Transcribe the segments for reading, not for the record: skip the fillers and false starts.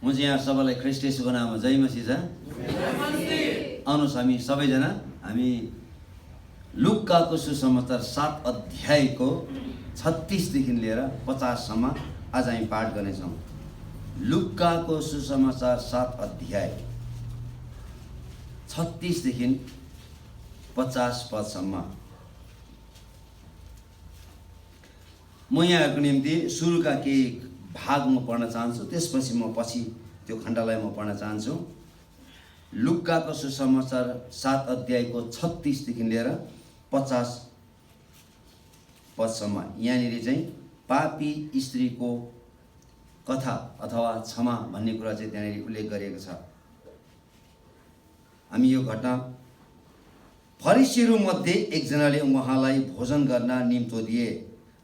म चाहिँ यहाँ सबैलाई ख्रीष्ट येशूको नाममा जय मसीह छ। आउनुहोस् हामी सबैजना हामी लुकाको सुसमाचार 7 अध्यायको 36 देखि लिएर 50 सम्म आज हामी पाठ गर्नेछौँ। लुकाको सुसमाचार 7 अध्याय 36 देखि 50 पदसम्म। म यहाँहरूको निम्ति सुरुका केही भाग म पढ्न चाहन्छु, त्यसपछि म पछि त्यो खण्डलाई म पढ्न चाहन्छु। लुकाको सुसमाचार 7 अध्यायको 36 देखि लिएर 50 पदसम्म। यहाँनिर चाहिँ पापी स्त्रीको कथा अथवा क्षमा भन्ने कुरा चाहिँ त्यहाँनिर उल्लेख गरिएको छ। हामी यो घटना फरिसीहरू मध्ये एकजनाले उहाँलाई भोजन गर्न निम्तो दिए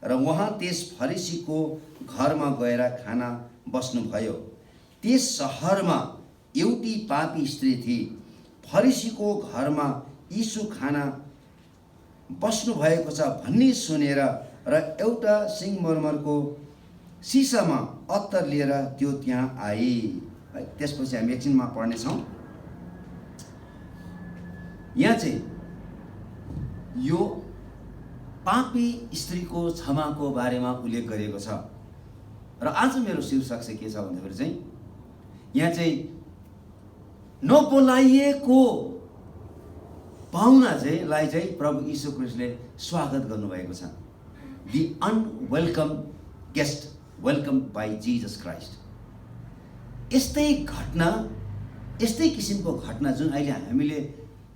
र उहाँ त्यस फरिसीको घरमा गएर खाना बस्नुभयो। त्यस सहरमा एउटी पापी स्त्री थिई। फरिसीको घरमा यीशु खाना बस्नु भएको छ भन्ने सुनेर र एउटा सिंहमरमरको सिसामा अत्तर लिएर त्यो त्यहाँ आई। त्यसपछि हामी एकछिनमा पढ्नेछौँ। यहाँ चाहिँ यो पापी स्त्रीको क्षमाको बारेमा उल्लेख गरिएको छ र आज मेरो शीर्षक चाहिँ के छ भन्दाखेरि चाहिँ यहाँ चाहिँ नबोलाइएको पाहुना चाहिँ लाई चाहिँ प्रभु यीशु ख्रीष्टले स्वागत गर्नुभएको छ। The unwelcome guest welcome by Jesus Christ. यस्तै घटना, यस्तै किसिमको घटना जुन अहिले हामीले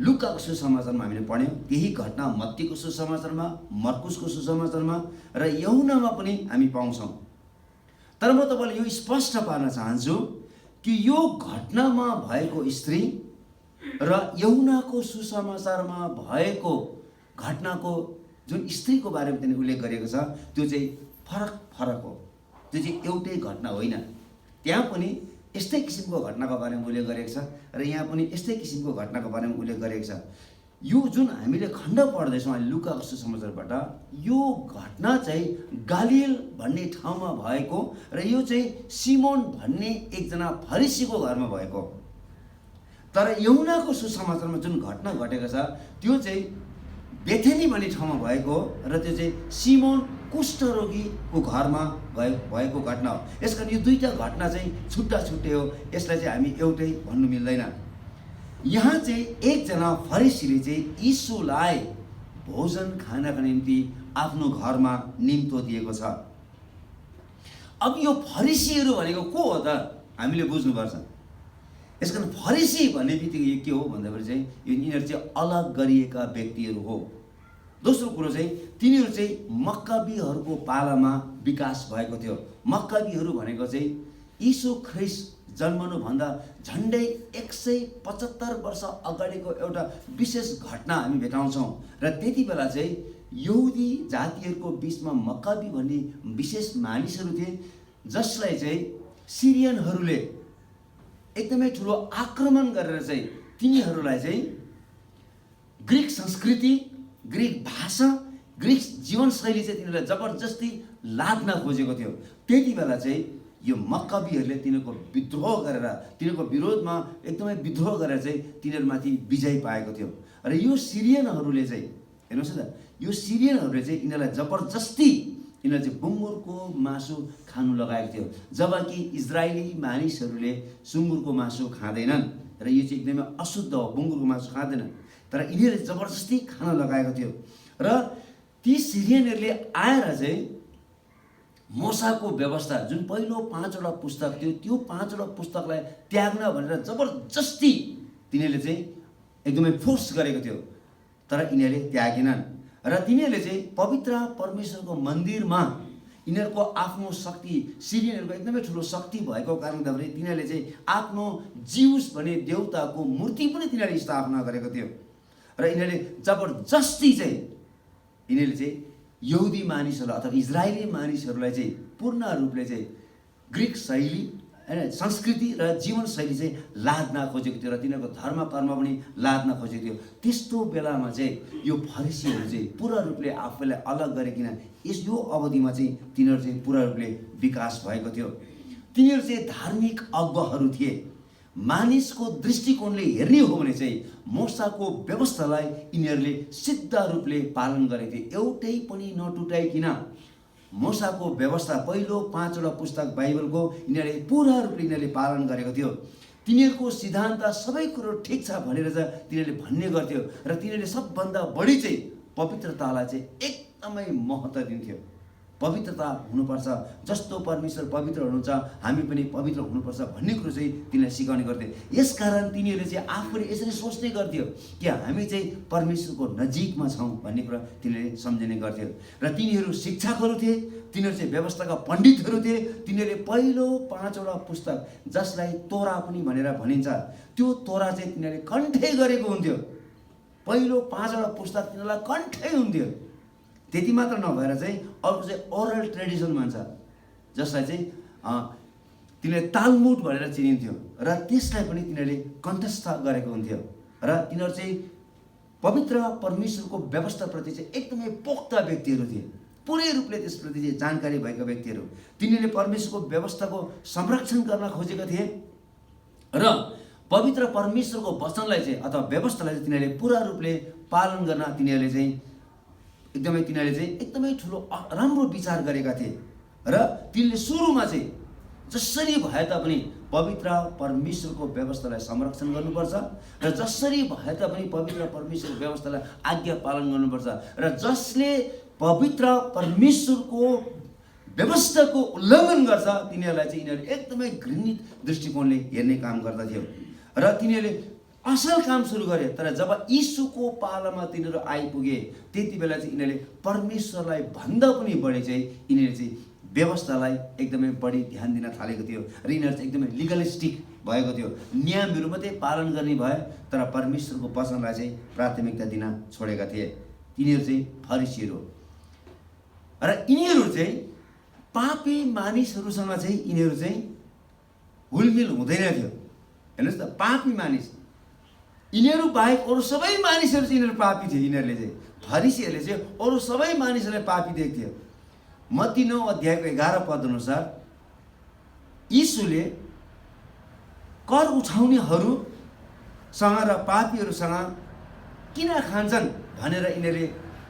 लुकाको सुसमाचारमा हामीले पढ्यौँ, त्यही घटना मत्तीको सुसमाचारमा, मर्कुसको सुसमाचारमा र यूहन्नामा पनि हामी पाउँछौँ। तर म तपाईँलाई यो स्पष्ट पार्न चाहन्छु कि यो घटनामा भएको स्त्री र यूहन्नाको सुसमाचारमा भएको घटनाको जुन स्त्रीको बारेमा त्यहाँ उल्लेख गरिएको छ त्यो चाहिँ फरक हो। त्यो चाहिँ एउटै घटना होइन। त्यहाँ पनि यस्तै किसिमको घटनाको बारेमा उल्लेख गरिएको छ र यहाँ पनि यस्तै किसिमको घटनाको बारेमा उल्लेख गरिएको छ। यो जुन हामीले खण्ड पढ्दैछौँ अहिले लुकाको सुसमाचारबाट, यो घटना चाहिँ गालिल भन्ने ठाउँमा भएको र यो चाहिँ सिमोन भन्ने एकजना फरिसीको घरमा भएको। तर यूहन्नाको सुसमाचारमा जुन घटना घटेको छ त्यो चाहिँ बेथेनी भन्ने ठाउँमा भएको र त्यो चाहिँ सिमोन कुष्ठरोगीको घरमा भएको घटना हो। यसकारण यो दुईटा घटना चाहिँ छुट्टा छुट्टै हो। यसलाई चाहिँ हामी एउटै भन्नु मिल्दैन। यहाँ चाहिँ एकजना फरिसीले चाहिँ यीशुलाई भोजन खानका निम्ति आफ्नो घरमा निम्तो दिएको छ। अब यो फरिसीहरू भनेको को हो त हामीले बुझ्नुपर्छ। यसकारण फरिसी भन्ने बित्तिकै के हो भन्दाखेरि चाहिँ यिनीहरू चाहिँ अलग गरिएका व्यक्तिहरू हो। दोस्रो कुरो चाहिँ तिनीहरू चाहिँ मक्काबीहरूको पालामा विकास भएको थियो। मक्काबीहरू भनेको चाहिँ यीशु ख्रीष्ट जन्मनुभन्दा झन्डै 175 वर्ष अगाडिको एउटा विशेष घटना हामी भेटाउँछौँ। र त्यति बेला चाहिँ यहुदी जातिहरूको बिचमा मक्काबी भन्ने विशेष मानिसहरू थिए जसलाई चाहिँ सिरियनहरूले एकदमै ठुलो आक्रमण गरेर चाहिँ तिनीहरूलाई चाहिँ ग्रिक संस्कृति, ग्रिक भाषा, ग्रिक जीवनशैली चाहिँ तिनीहरूलाई जबरजस्ती लाद्न खोजेको थियो। त्यति बेला चाहिँ यो मक्काबीहरूले तिनीहरूको विद्रोह गरेर, तिनीहरूको विरोधमा एकदमै विद्रोह गरेर चाहिँ तिनीहरूमाथि विजय पाएको थियो। र यो सिरियनहरूले चाहिँ हेर्नुहोस् न, यो सिरियनहरूले चाहिँ यिनीहरूलाई जबरजस्ती यिनीहरूले चाहिँ बुङ्गुरको मासु खानु लगाएको थियो, जबकि इजरायली मानिसहरूले सुँगुरको मासु खाँदैनन् र यो चाहिँ एकदमै अशुद्ध हो, बुङ्गुरको मासु खाँदैनन्। तर यिनीहरूले जबरजस्ती खान लगाएको थियो र ती सिरियनहरूले आएर चाहिँ मोसाको व्यवस्था जुन पहिलो 5वटा पुस्तक थियो त्यो 5वटा पुस्तकलाई त्याग्न भनेर जबरजस्ती तिनीहरूले चाहिँ एकदमै फोर्स गरेको थियो। तर यिनीहरूले त्यागेनन् र तिनीहरूले चाहिँ पवित्र परमेश्वरको मन्दिरमा यिनीहरूको आफ्नो शक्ति, सिरियनहरूको एकदमै ठुलो शक्ति भएको कारणले गर्दाखेरि तिनीहरूले चाहिँ आफ्नो जिउस भन्ने देवताको मूर्ति पनि तिनीहरूले स्थापना गरेको थियो। र यिनीहरूले जबरजस्ती चाहिँ यिनीहरूले चाहिँ यहुदी मानिसहरूलाई अथवा इजरायली मानिसहरूलाई चाहिँ पूर्ण रूपले चाहिँ ग्रिक शैली होइन संस्कृति र जीवनशैली चाहिँ लाद्न खोजेको थियो र तिनीहरूको धर्म कर्म पनि लाद्न खोजेको थियो। त्यस्तो बेलामा चाहिँ यो फरिसीहरू चाहिँ पुरा रूपले आफूलाई अलग गरिकन यो अवधिमा चाहिँ तिनीहरू चाहिँ पुरा रूपले विकास भएको थियो। तिनीहरू चाहिँ धार्मिक अगुवाहरू थिए। मानिसको दृष्टिकोणले हेर्ने हो भने चाहिँ मूसाको व्यवस्थालाई यिनीहरूले सिद्ध रूपले पालन गरेको थिए, एउटै पनि नटुटाइकन। मूसाको व्यवस्था पहिलो 5वटा पुस्तक बाइबलको यिनीहरूले पुरा रूपले यिनीहरूले पालन गरेको थियो। तिनीहरूको सिद्धान्त सबै कुरो ठिक छ भनेर चाहिँ तिनीहरूले भन्ने गर्थ्यो र तिनीहरूले सबभन्दा बढी चाहिँ पवित्रतालाई चाहिँ एकदमै महत्त्व दिन्थ्यो। पवित्रता हुनुपर्छ, जस्तो परमेश्वर पवित्र हुनुहुन्छ हामी पनि पवित्र हुनुपर्छ भन्ने कुरो चाहिँ तिनीहरूले सिकाउने गर्थे। यसकारण तिनीहरूले चाहिँ आफूले यसरी सोच्ने गर्थ्यो कि हामी चाहिँ परमेश्वरको नजिकमा छौँ भन्ने कुरा तिनीहरूले सम्झिने गर्थ्यो। र तिनीहरू शिक्षकहरू थिए, तिनीहरू चाहिँ व्यवस्थाका पण्डितहरू थिए। तिनीहरूले पहिलो 5वटा पुस्तक जसलाई तोरा पनि भनेर भनिन्छ, त्यो तोरा चाहिँ तिनीहरूले कण्ठै गरेको हुन्थ्यो। पहिलो 5वटा पुस्तक तिनीहरूलाई कण्ठै हुन्थ्यो। त्यति मात्र नभएर चाहिँ अर्को चाहिँ ओरल ट्रेडिसन भन्छ, जसलाई चाहिँ तिनीहरूले तालमुड भनेर चिनिन्थ्यो र त्यसलाई पनि तिनीहरूले कण्ठस्थ गरेको हुन्थ्यो। र तिनीहरू चाहिँ पवित्र परमेश्वरको व्यवस्थाप्रति चाहिँ एकदमै पोख्त व्यक्तिहरू थिए, पुरै रूपले त्यसप्रति चाहिँ जानकारी भएका व्यक्तिहरू। तिनीहरूले परमेश्वरको व्यवस्थाको संरक्षण गर्न खोजेका थिए र पवित्र परमेश्वरको वचनलाई चाहिँ अथवा व्यवस्थालाई चाहिँ तिनीहरूले पुरा रूपले पालन गर्न तिनीहरूले एकदमै ठुलो राम्रो विचार गरेका थिए। र तिनीहरूले सुरुमा चाहिँ जसरी भए तापनि पवित्र परमेश्वरको व्यवस्थालाई संरक्षण गर्नुपर्छ र जसरी भए तापनि पवित्र परमेश्वरको व्यवस्थालाई आज्ञा पालन गर्नुपर्छ र जसले पवित्र परमेश्वरको व्यवस्थाको उल्लङ्घन गर्छ तिनीहरूलाई चाहिँ यिनीहरू एकदमै घृणित दृष्टिकोणले हेर्ने काम गर्दथ्यो। र तिनीहरूले असल काम सुरु गरे, तर जब यीशुको पालामा तिनीहरू आइपुगे त्यति बेला चाहिँ यिनीहरूले परमेश्वरलाई भन्दा पनि बढी चाहिँ यिनीहरूले चाहिँ व्यवस्थालाई एकदमै बढी ध्यान दिन थालेको थियो र यिनीहरू चाहिँ एकदमै लिगलिस्टिक भएको थियो। नियमहरू मात्रै पालन गर्ने भए तर परमेश्वरको वचनलाई चाहिँ प्राथमिकता दिन छोडेका थिए। तिनीहरू चाहिँ फरिसीहरू हो र यिनीहरू चाहिँ पापी मानिसहरूसँग चाहिँ यिनीहरू चाहिँ हुलमिल हुँदैन थियो। हेर्नुहोस् त, पापी मानिस, यिनीहरू बाहेक अरू सबै मानिसहरू चाहिँ यिनीहरू पापी थिए। यिनीहरूले चाहिँ फरिसीहरूले चाहिँ अरू सबै मानिसहरूलाई पापी देख्थ्यो। मत्ती 9 अध्यायको 11 पद अनुसार यीशुले कर उठाउनेहरूसँग र पापीहरूसँग किन खान्छन् भनेर यिनीहरूले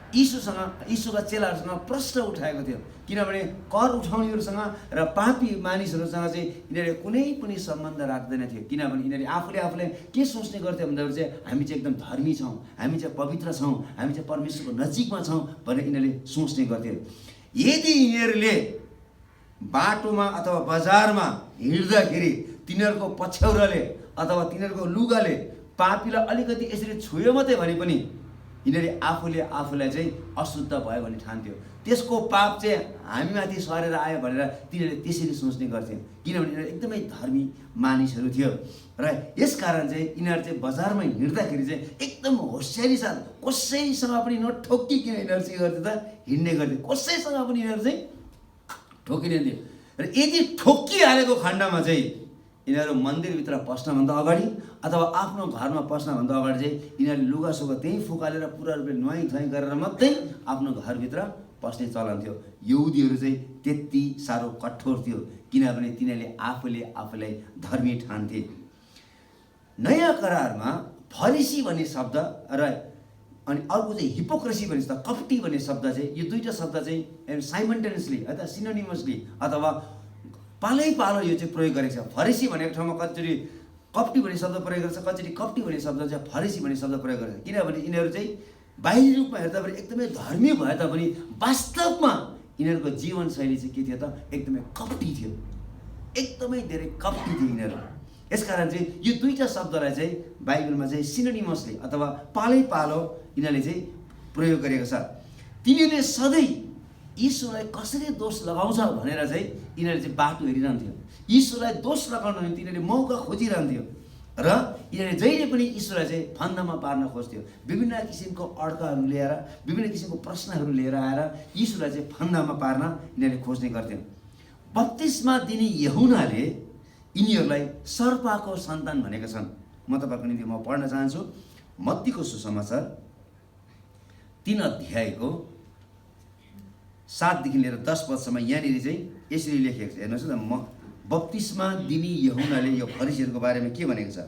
यीशुका चेलाहरूसँग प्रश्न उठाएको थियो। किनभने कर उठाउनेहरूसँग र पापी मानिसहरूसँग चाहिँ यिनीहरूले कुनै पनि सम्बन्ध राख्दैन थियो। किनभने यिनीहरूले आफूले के सोच्ने गर्थ्यो भन्दाखेरि चाहिँ हामी चाहिँ एकदम धर्मी छौँ, हामी चाहिँ पवित्र छौँ, हामी चाहिँ परमेश्वरको नजिकमा छौँ भनेर यिनीहरूले सोच्ने गर्थ्यो। यदि यिनीहरूले बाटोमा अथवा बजारमा हिँड्दाखेरि तिनीहरूको पछ्यौराले अथवा तिनीहरूको लुगाले पापीलाई अलिकति यसरी छुयो मात्रै भने पनि यिनीहरूले आफूलाई चाहिँ अशुद्ध भयो भन्ने ठान्थ्यो। त्यसको पाप चाहिँ हामीमाथि सरेर आयो भनेर तिनीहरूले त्यसरी सोच्ने गर्थ्यो। किनभने यिनीहरू एकदमै धर्मी मानिसहरू थियो र यसकारण चाहिँ यिनीहरू चाहिँ बजारमा हिँड्दाखेरि चाहिँ एकदम होसियारी साथ कसैसँग पनि नठोक्किकन यिनीहरू चाहिँ गर्थ्यो त हिँड्ने गर्थ्यो। कसैसँग पनि यिनीहरू चाहिँ ठोकिँदैन थियो र यदि ठोक्किहालेको खण्डमा चाहिँ यिनीहरू मन्दिरभित्र पस्नभन्दा अगाडि अथवा आफ्नो घरमा पस्नभन्दा अगाडि चाहिँ यिनीहरूले लुगासुगा त्यहीँ फुकालेर पुरा रूपले नुहाइधुवाइ गरेर मात्रै आफ्नो घरभित्र पस्ने चलन थियो। यहुदीहरू चाहिँ त्यति साह्रो कठोर थियो किनभने तिनीहरूले आफूलाई धर्मी ठान्थे। नयाँ करारमा फरिसी भन्ने शब्द र अनि अर्को चाहिँ हिपोक्रेसी भन्ने शब्द, कपटी भन्ने शब्द चाहिँ यो दुईवटा शब्द चाहिँ साइमल्टेनियसली अथवा सिनोनिमसली अथवा पालै पालो यो चाहिँ प्रयोग गरेको छ। फरिसी भनेको ठाउँमा कतिचोटि कपटी भन्ने शब्द प्रयोग गर्छ, कतिचोटि कपटी भन्ने शब्द चाहिँ फरिसी भन्ने शब्द प्रयोग गर्छ। किनभने यिनीहरू चाहिँ बाहिरी रूपमा हेर्दा पनि एकदमै धर्मी भए तापनि वास्तवमा यिनीहरूको जीवनशैली चाहिँ के थियो त एकदमै कपटी थियो, एकदमै धेरै कपटी थियो यिनीहरू। यसकारण चाहिँ यो दुईवटा शब्दलाई चाहिँ बाइबलमा चाहिँ सिनोनिमसली अथवा पालै पालो यिनीहरूले चाहिँ प्रयोग गरेको छ। तिनीहरूले सधैँ यीशुलाई कसरी दोष लगाउँछ भनेर चाहिँ यिनीहरूले चाहिँ बाटो हेरिरहन्थ्यो। यीशुलाई दोष लगाउन भने तिनीहरूले मौका खोजिरहन्थ्यो र यिनीहरूले जहिले पनि यीशुलाई चाहिँ फन्दामा पार्न खोज्थ्यो। विभिन्न किसिमको अड्काहरू ल्याएर, विभिन्न किसिमको प्रश्नहरू लिएर आएर यीशुलाई चाहिँ फन्दामा पार्न यिनीहरूले खोज्ने गर्थ्यो। बत्तिसमा दिने यूहन्नाले यिनीहरूलाई सर्पको सन्तान भनेका छन्। म तपाईँको निम्ति म पढ्न चाहन्छु मत्तीको सुसमाचार 3 अध्यायको 7 देखि लिएर 10 पदसम्म। यहाँनिर चाहिँ यसरी लेखेको छ, हेर्नुहोस् न, म बप्तिस्मा दिने यूहन्नाले यो फरिसीहरूको बारेमा के भनेको छ?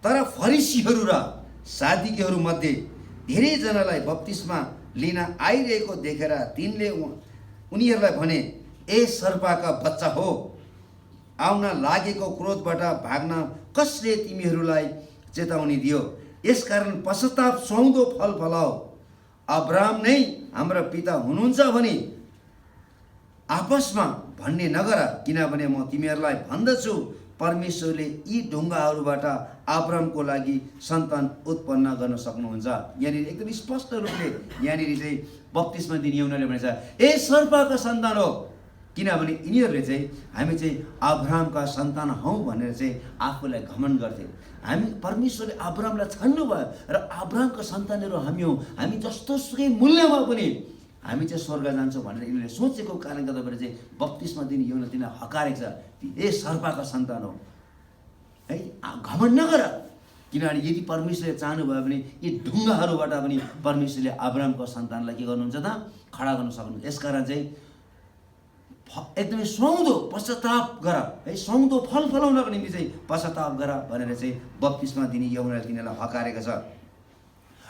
तर फरिसीहरू र सादुकीहरू मध्ये धेरैजनालाई बप्तिस्मा लिन आइरहेको देखेर तिनले उनीहरूलाई भने, ए सर्पका बच्चा हो, आउन लागेको क्रोधबाट भाग्न कसले तिमीहरूलाई चेतावनी दियो? यसकारण पश्चाताप सुहाउँदो फल फलाओ। अब्राहम नै हाम्रो पिता हुनुहुन्छ भने आपसमा भन्ने नगर, किनभने म तिमीहरूलाई भन्दछु, परमेश्वरले यी ढुङ्गाहरूबाट अब्राहमको लागि सन्तान उत्पन्न गर्न सक्नुहुन्छ। यहाँनिर एकदम स्पष्ट रूपले यहाँनिर चाहिँ बप्तिस्मा दिने यूहन्नाले भनेछ, ए सर्पका सन्तान हो, किनभने यिनीहरूले चाहिँ हामी चाहिँ अब्राहमका सन्तान हौँ भनेर चाहिँ आफूलाई घमण्ड गर्थे। हामी परमेश्वरले अब्राहमलाई छान्नुभयो र अब्राहमका सन्तानहरू हामी हौँ, हामी जस्तो सुकै मूल्यमा पनि हामी चाहिँ स्वर्ग जान्छौँ भनेर यिनीहरूले सोचेको कारणले गर्दाखेरि चाहिँ बप्तिस्मा दिने यूहन्ना तिनीलाई हकारेको छ, ए सर्पका सन्तान हो है, घमण्ड नगर। किनभने यदि परमेश्वरले चाहनुभयो भने यी ढुङ्गाहरूबाट पनि परमेश्वरले अब्राहमको सन्तानलाई के गर्नुहुन्छ त? खडा गर्न सक्नुहुन्छ। यसकारण चाहिँ एकदमै सुहाउँदो पश्चाताप गर है, सुहाउँदो फल फलाउनको निम्ति चाहिँ पश्चाताप गर भनेर चाहिँ बप्तिस्मा दिने यूहन्नाले तिनीहरूलाई हकारेको छ।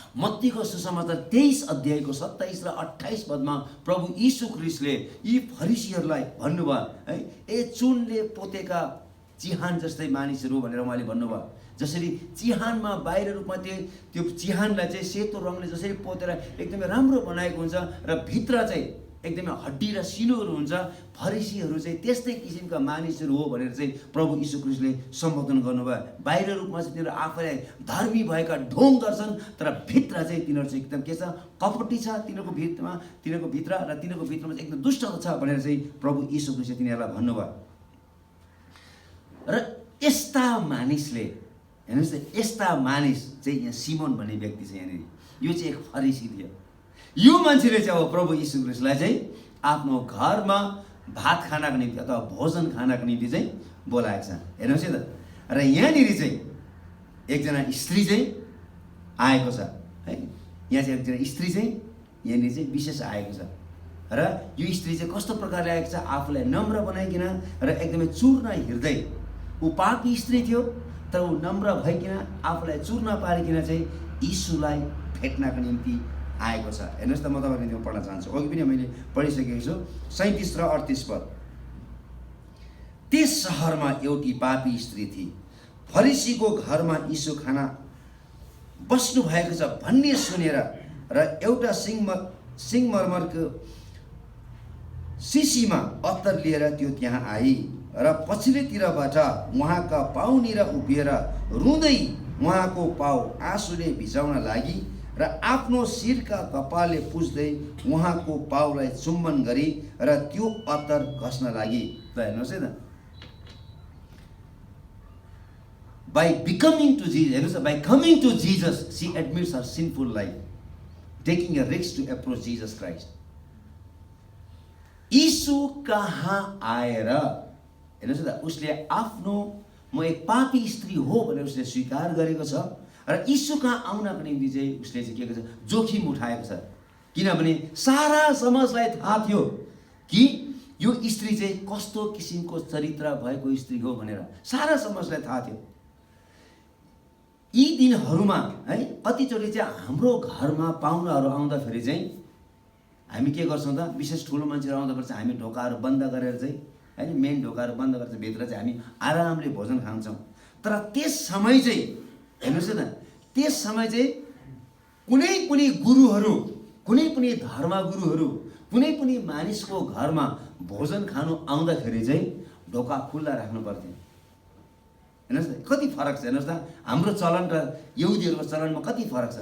मत्तीको सुसमाचार 23 अध्यायको 27 र 28 पदमा प्रभु यीशु ख्रीष्टले यी फरिसीहरूलाई भन्नुभयो है, ए चुनले पोतेका चिहान जस्तै मानिसहरू भनेर उहाँले भन्नुभयो। जसरी चिहानमा बाहिर रूपमा त्यो चिहानलाई चाहिँ सेतो रङले जसरी पोतेर एकदमै राम्रो बनाएको हुन्छ र भित्र चाहिँ एकदमै हड्डी र सिनोहरू हुन्छ, फरिसीहरू चाहिँ त्यस्तै किसिमका मानिसहरू हो भनेर चाहिँ प्रभु यीशु ख्रीष्टले सम्बोधन गर्नुभयो। बाहिर रूपमा चाहिँ तिनीहरू आफैलाई धर्मी भएका ढोङ गर्छन्, तर भित्र चाहिँ तिनीहरू चाहिँ एकदम के छ? कपटी छ तिनीहरूको भित्र र तिनीहरूको भित्रमा चाहिँ एकदम दुष्टता छ भनेर चाहिँ प्रभु यीशु ख्रीष्टले तिनीहरूलाई भन्नुभयो। र यस्ता मानिसले हेर्नुहोस् त, यस्ता मानिस चाहिँ यहाँ सिमोन भन्ने व्यक्ति छ यहाँनिर, यो चाहिँ एक फरिसी थियो। यो मान्छेले चाहिँ अब प्रभु यीशु ख्रीष्टलाई चाहिँ आफ्नो घरमा भात खानको निम्ति अथवा भोजन खानको निम्ति चाहिँ बोलाएको छ। हेर्नुहोस् है त, र यहाँनिर चाहिँ एकजना स्त्री चाहिँ आएको छ है, यहाँ चाहिँ एकजना स्त्री चाहिँ यहाँनिर चाहिँ विशेष आएको छ। र यो स्त्री चाहिँ कस्तो प्रकारले आएको छ? आफूलाई नम्र बनाइकन र एकदमै चूर्ण हृदय, ऊ पापी स्त्री थियो तर ऊ नम्र भइकन आफूलाई चूर्ण पारिकन चाहिँ यीशुलाई भेट्नको निम्ति आएको छ। हेर्नुहोस् त, म तपाईँको निम्ति पढ्न चाहन्छु। अघि पनि मैले पढिसकेको छु 37 र 38 पद। त्यस सहरमा एउटी पापी स्त्री थिए, फरिसीको घरमा यीशु खाना बस्नु भएको छ भन्ने सुनेर र एउटा सिंहमरमरको सिसीमा अत्तर लिएर त्यो त्यहाँ आई र पछिल्लोतिरबाट उहाँका पाउनिर उभिएर रुँदै उहाँको पाउ आँसुले भिजाउन लागि र आफ्नो शिरका कपालले पुज्दै उहाँको पाउलाई चुम्बन गरी र त्यो अत्तर घस्न लागि। त हेर्नुहोस् है त, by becoming to Jesus, हेर्नुहोस्, by coming to Jesus, she admits her sinful life, taking a risk to approach Jesus Christ. यीशु कहाँ आएर हेर्नुहोस् त, उसले आफ्नो म एक पापी स्त्री हो भनेर उसले स्वीकार गरेको छ र यीशु कहाँ आउनको निम्ति चाहिँ उसले चाहिँ के गर्छ? जोखिम उठाएको छ। किनभने सारा समाजलाई थाहा थियो कि यो स्त्री चाहिँ कस्तो किसिमको चरित्र भएको स्त्री हो भनेर सारा समाजलाई थाहा थियो। यी दिनहरूमा है कतिचोटि चाहिँ हाम्रो घरमा पाहुनाहरू आउँदाखेरि चाहिँ हामी के गर्छौँ त? विशेष ठुलो मान्छेहरू आउँदाखेरि चाहिँ हामी ढोकाहरू बन्द गरेर चाहिँ हैन, मेन ढोकाहरू बन्द गरेर चाहिँ भित्र चाहिँ हामी आरामले भोजन खान्छौँ। तर त्यस समय चाहिँ हेर्नुहोस् न, त्यस समय चाहिँ कुनै पनि गुरुहरू, कुनै पनि धर्मगुरुहरू, कुनै पनि मानिसको घरमा भोजन खानु आउँदाखेरि चाहिँ ढोका खुल्ला राख्नु पर्थ्यो। हेर्नुहोस् न कति फरक छ। हेर्नुहोस् न, हाम्रो चलन र यहुदीहरूको चलनमा कति फरक छ।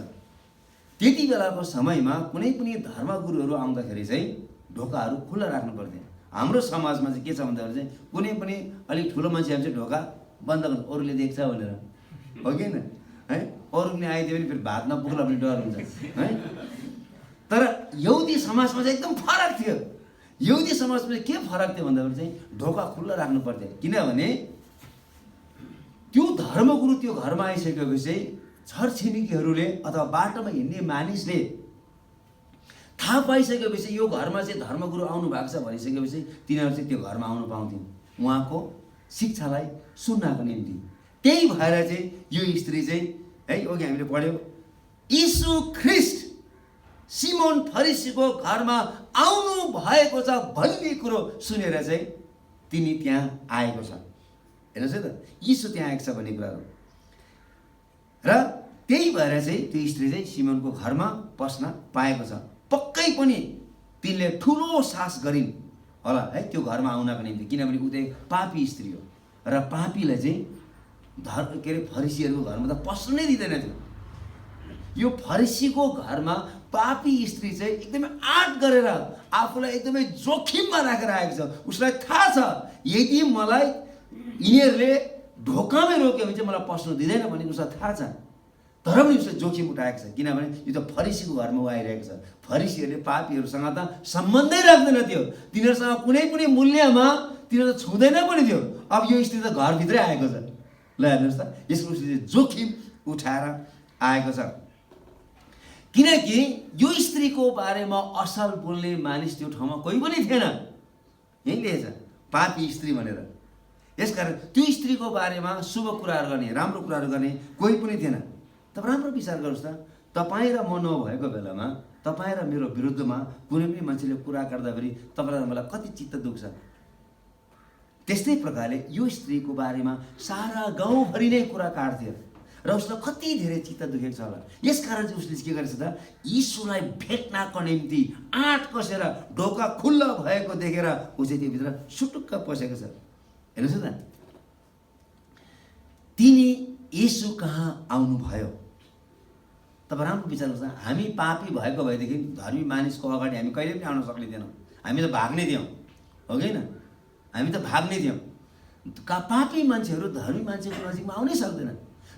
त्यति बेलाको समयमा कुनै पनि धर्मगुरुहरू आउँदाखेरि चाहिँ ढोकाहरू खुल्ला राख्नु पर्थ्यो। हाम्रो समाजमा चाहिँ के छ भन्दाखेरि चाहिँ कुनै पनि अलिक ठुलो मान्छे चाहिँ ढोका बन्द गर्नु, अरूले देख्छ भनेर, हो कि होइन है? अरू पनि आइदियो भने फेरि भात नपुग्ला भन्ने डर हुन्छ है। तर यहुदी समाजमा चाहिँ एकदम फरक थियो। यहुदी समाजमा चाहिँ के फरक थियो भन्दाखेरि चाहिँ ढोका खुल्ला राख्नु पर्थ्यो। किनभने त्यो धर्मगुरु त्यो घरमा आइसकेपछि छरछिमेकीहरूले अथवा बाटोमा हिँड्ने मानिसले थाहा पाइसकेपछि यो घरमा चाहिँ धर्मगुरु आउनु भएको छ भनिसकेपछि तिनीहरू चाहिँ त्यो घरमा आउनु पाउँथ्यो। उहाँको शिक्षालाई सुन्नको निम्ति। त्यही भएर चाहिँ यो स्त्री चाहिँ है अघि हामीले पढ्यौँ, यीशु ख्रिस्ट सिमोन फरिसीको घरमा आउनु भएको छ भन्ने कुरो सुनेर चाहिँ तिनी त्यहाँ आएको छ। हेर्नुहोस् है त, यीशु त्यहाँ आएको छ भन्ने कुराहरू। र त्यही भएर चाहिँ त्यो स्त्री चाहिँ सिमोनको घरमा पस्न पाएको छ। पक्कै पनि तिनले ठुलो साहस गरिन् होला है त्यो घरमा आउनको निम्ति, किनभने ऊ चाहिँ पापी स्त्री हो र पापीलाई चाहिँ फरिसीहरूको घरमा त पस्नु नै दिँदैन थियो। यो फरिसीको घरमा पापी स्त्री चाहिँ एकदमै आँट गरेर आफूलाई एकदमै जोखिममा राखेर आएको छ। उसलाई थाहा छ यदि मलाई यिनीहरूले ढोकामै रोक्यो भने चाहिँ मलाई पस्नु दिँदैन भन्ने उसलाई थाहा छ, तर पनि उसले जोखिम उठाएको छ। किनभने यो त फरिसीको घरमा ऊ आइरहेको छ। फरिसीहरूले पापीहरूसँग त सम्बन्धै राख्दैन थियो, तिनीहरूसँग कुनै पनि मूल्यमा तिनीहरू त छुँदैन पनि थियो। अब यो स्त्री त घरभित्रै आएको छ। ल हेर्नुहोस् त, यसको उसले जोखिम उठाएर आएको छ। किनकि यो स्त्रीको बारेमा असल बोल्ने मानिस त्यो ठाउँमा कोही पनि थिएन। यही लेखेछ पापी स्त्री भनेर। यसकारण त्यो स्त्रीको बारेमा शुभ कुराहरू गर्ने, राम्रो कुराहरू गर्ने कोही पनि थिएन। तब राम्रो विचार गर्नुहोस् त, तपाईँ र म नभएको बेलामा तपाईँ र मेरो विरुद्धमा कुनै पनि मान्छेले कुरा गर्दाखेरि तपाईँलाई मलाई कति चित्त दुख्छ। त्यस्तै प्रकारले यो स्त्रीको बारेमा सारा गाउँभरि नै कुरा काट्थ्यो र उसलाई कति धेरै चित्त दुखेको छ होला। यसकारण चाहिँ उसले के गरेछ त, यीशुलाई भेट्नको निम्ति आँट कसेर ढोका खुल्ला भएको देखेर ऊ चाहिँ त्योभित्र सुटुक्क पसेको छ। हेर्नुहोस् त, तिनी यीशु कहाँ आउनुभयो। तपाईँ राम्रो विचार गर्नुहोस्, हामी पापी भएको भएदेखि धर्मी मानिसको अगाडि हामी कहिले पनि आउन सक्ने थिएनौँ। हामी त भाग्ने थियौँ, हो कि होइन? हामी त भाग्ने थियौँ। पापी मान्छेहरू धर्मी मान्छेको नजिकमा आउनै सक्दैन।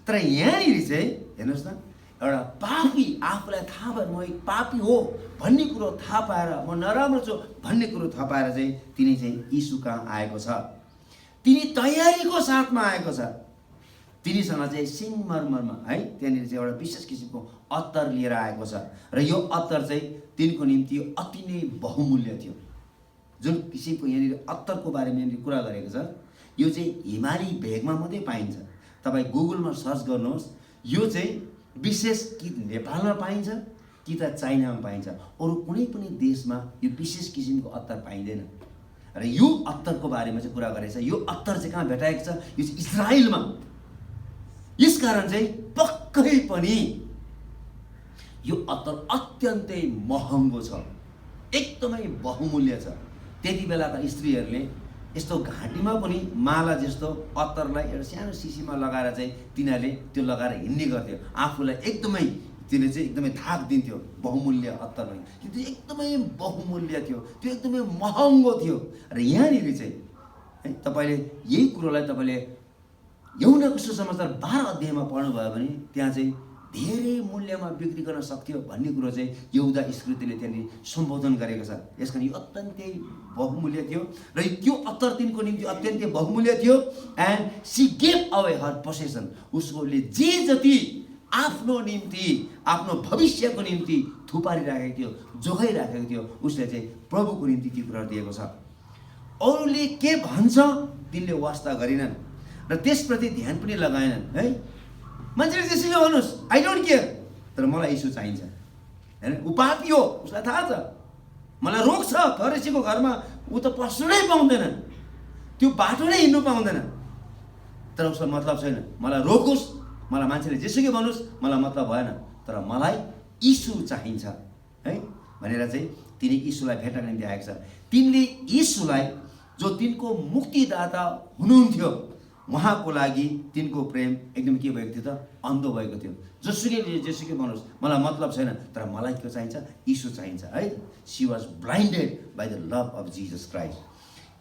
तर यहाँनिर चाहिँ हेर्नुहोस् त, एउटा पापी आफूलाई थाहा भएर म एक पापी हो भन्ने कुरो थाहा पाएर, म नराम्रो छु भन्ने कुरो थाहा पाएर चाहिँ तिनी चाहिँ यीशु कहाँ आएको छ। तिनी तयारीको साथमा आएको छ। तिनीसँग चाहिँ सिङ्गमरमरमा है त्यहाँनिर चाहिँ एउटा विशेष किसिमको अत्तर लिएर आएको छ र यो अत्तर चाहिँ तिनको निम्ति अति नै बहुमूल्य थियो। जुन किसिमको यहाँनिर अत्तरको बारेमा यहाँनिर कुरा गरेको छ, यो चाहिँ हिमाली भेगमा मात्रै पाइन्छ। तपाईँ गुगलमा सर्च गर्नुहोस्, यो चाहिँ विशेष कि नेपालमा पाइन्छ कि त चाइनामा पाइन्छ। अरू कुनै पनि देशमा यो विशेष किसिमको अत्तर पाइँदैन। र यो अत्तरको बारेमा चाहिँ कुरा गरेको छ। यो अत्तर चाहिँ कहाँ भेटाएको छ? यो चाहिँ इजरायलमा। यसकारण चाहिँ पक्कै पनि यो अत्तर अत्यन्तै महँगो छ, एकदमै बहुमूल्य छ। त्यति बेलाका स्त्रीहरूले यस्तो घाँटीमा पनि माला जस्तो अत्तरलाई एउटा सानो सिसीमा लगाएर चाहिँ तिनीहरूले त्यो लगाएर हिँड्ने गर्थ्यो। आफूलाई एकदमै त्यसले चाहिँ एकदमै धाक दिन्थ्यो बहुमूल्य अत्तर पनि, किन त्यो एकदमै बहुमूल्य थियो, त्यो एकदमै महँगो थियो। र यहाँनिर चाहिँ है तपाईँले यही कुरोलाई तपाईँले यहुनाको सुसमाचार 12 अध्यायमा पढ्नुभयो भने त्यहाँ चाहिँ धेरै मूल्यमा बिक्री गर्न सक्थ्यो भन्ने कुरो चाहिँ यहुदा स्कृतिले त्यहाँनिर सम्बोधन गरेको छ। यसकारण यो अत्यन्तै बहुमूल्य थियो र त्यो अत्तर तिनको निम्ति अत्यन्तै बहुमूल्य थियो। And she gave away her possession, उसले जे जति आफ्नो निम्ति आफ्नो भविष्यको निम्ति थुपारिराखेको थियो, जोगाइराखेको थियो, उसले चाहिँ प्रभुको निम्ति ती कुरा दिएको छ। अरूले के भन्छ तिनले वास्ता गरिनन् र त्यसप्रति ध्यान पनि लगाएनन् है। मान्छेले त्यसैले भन्नुहोस्, आई डोन्ट केयर, तर मलाई यीशु चाहिन्छ। हैन, ऊ पापी हो, उसलाई थाहा छ मलाई रोग छ, फरिसीको घरमा ऊ त पस्नु नै पाउँदैन, त्यो बाटो नै हिँड्नु पाउँदैन, तर उसलाई मतलब छैन। मलाई रोकोस्, मलाई मान्छेले जेसुकै भन्नुहोस्, मलाई मतलब भएन, तर मलाई यीशु चाहिन्छ है भनेर चाहिँ तिनी यीशुलाई भेट्न निम्ति आएको छ। तिनले यीशुलाई जो तिनको मुक्तिदाता हुनुहुन्थ्यो उहाँको लागि तिनको प्रेम एकदम के भएको थियो त, अन्धो भएको थियो। जेसुकै भन्नुहोस्, मलाई मतलब छैन, तर मलाई के चाहिन्छ? यीशु चाहिन्छ है। She was blinded by the love of Jesus Christ.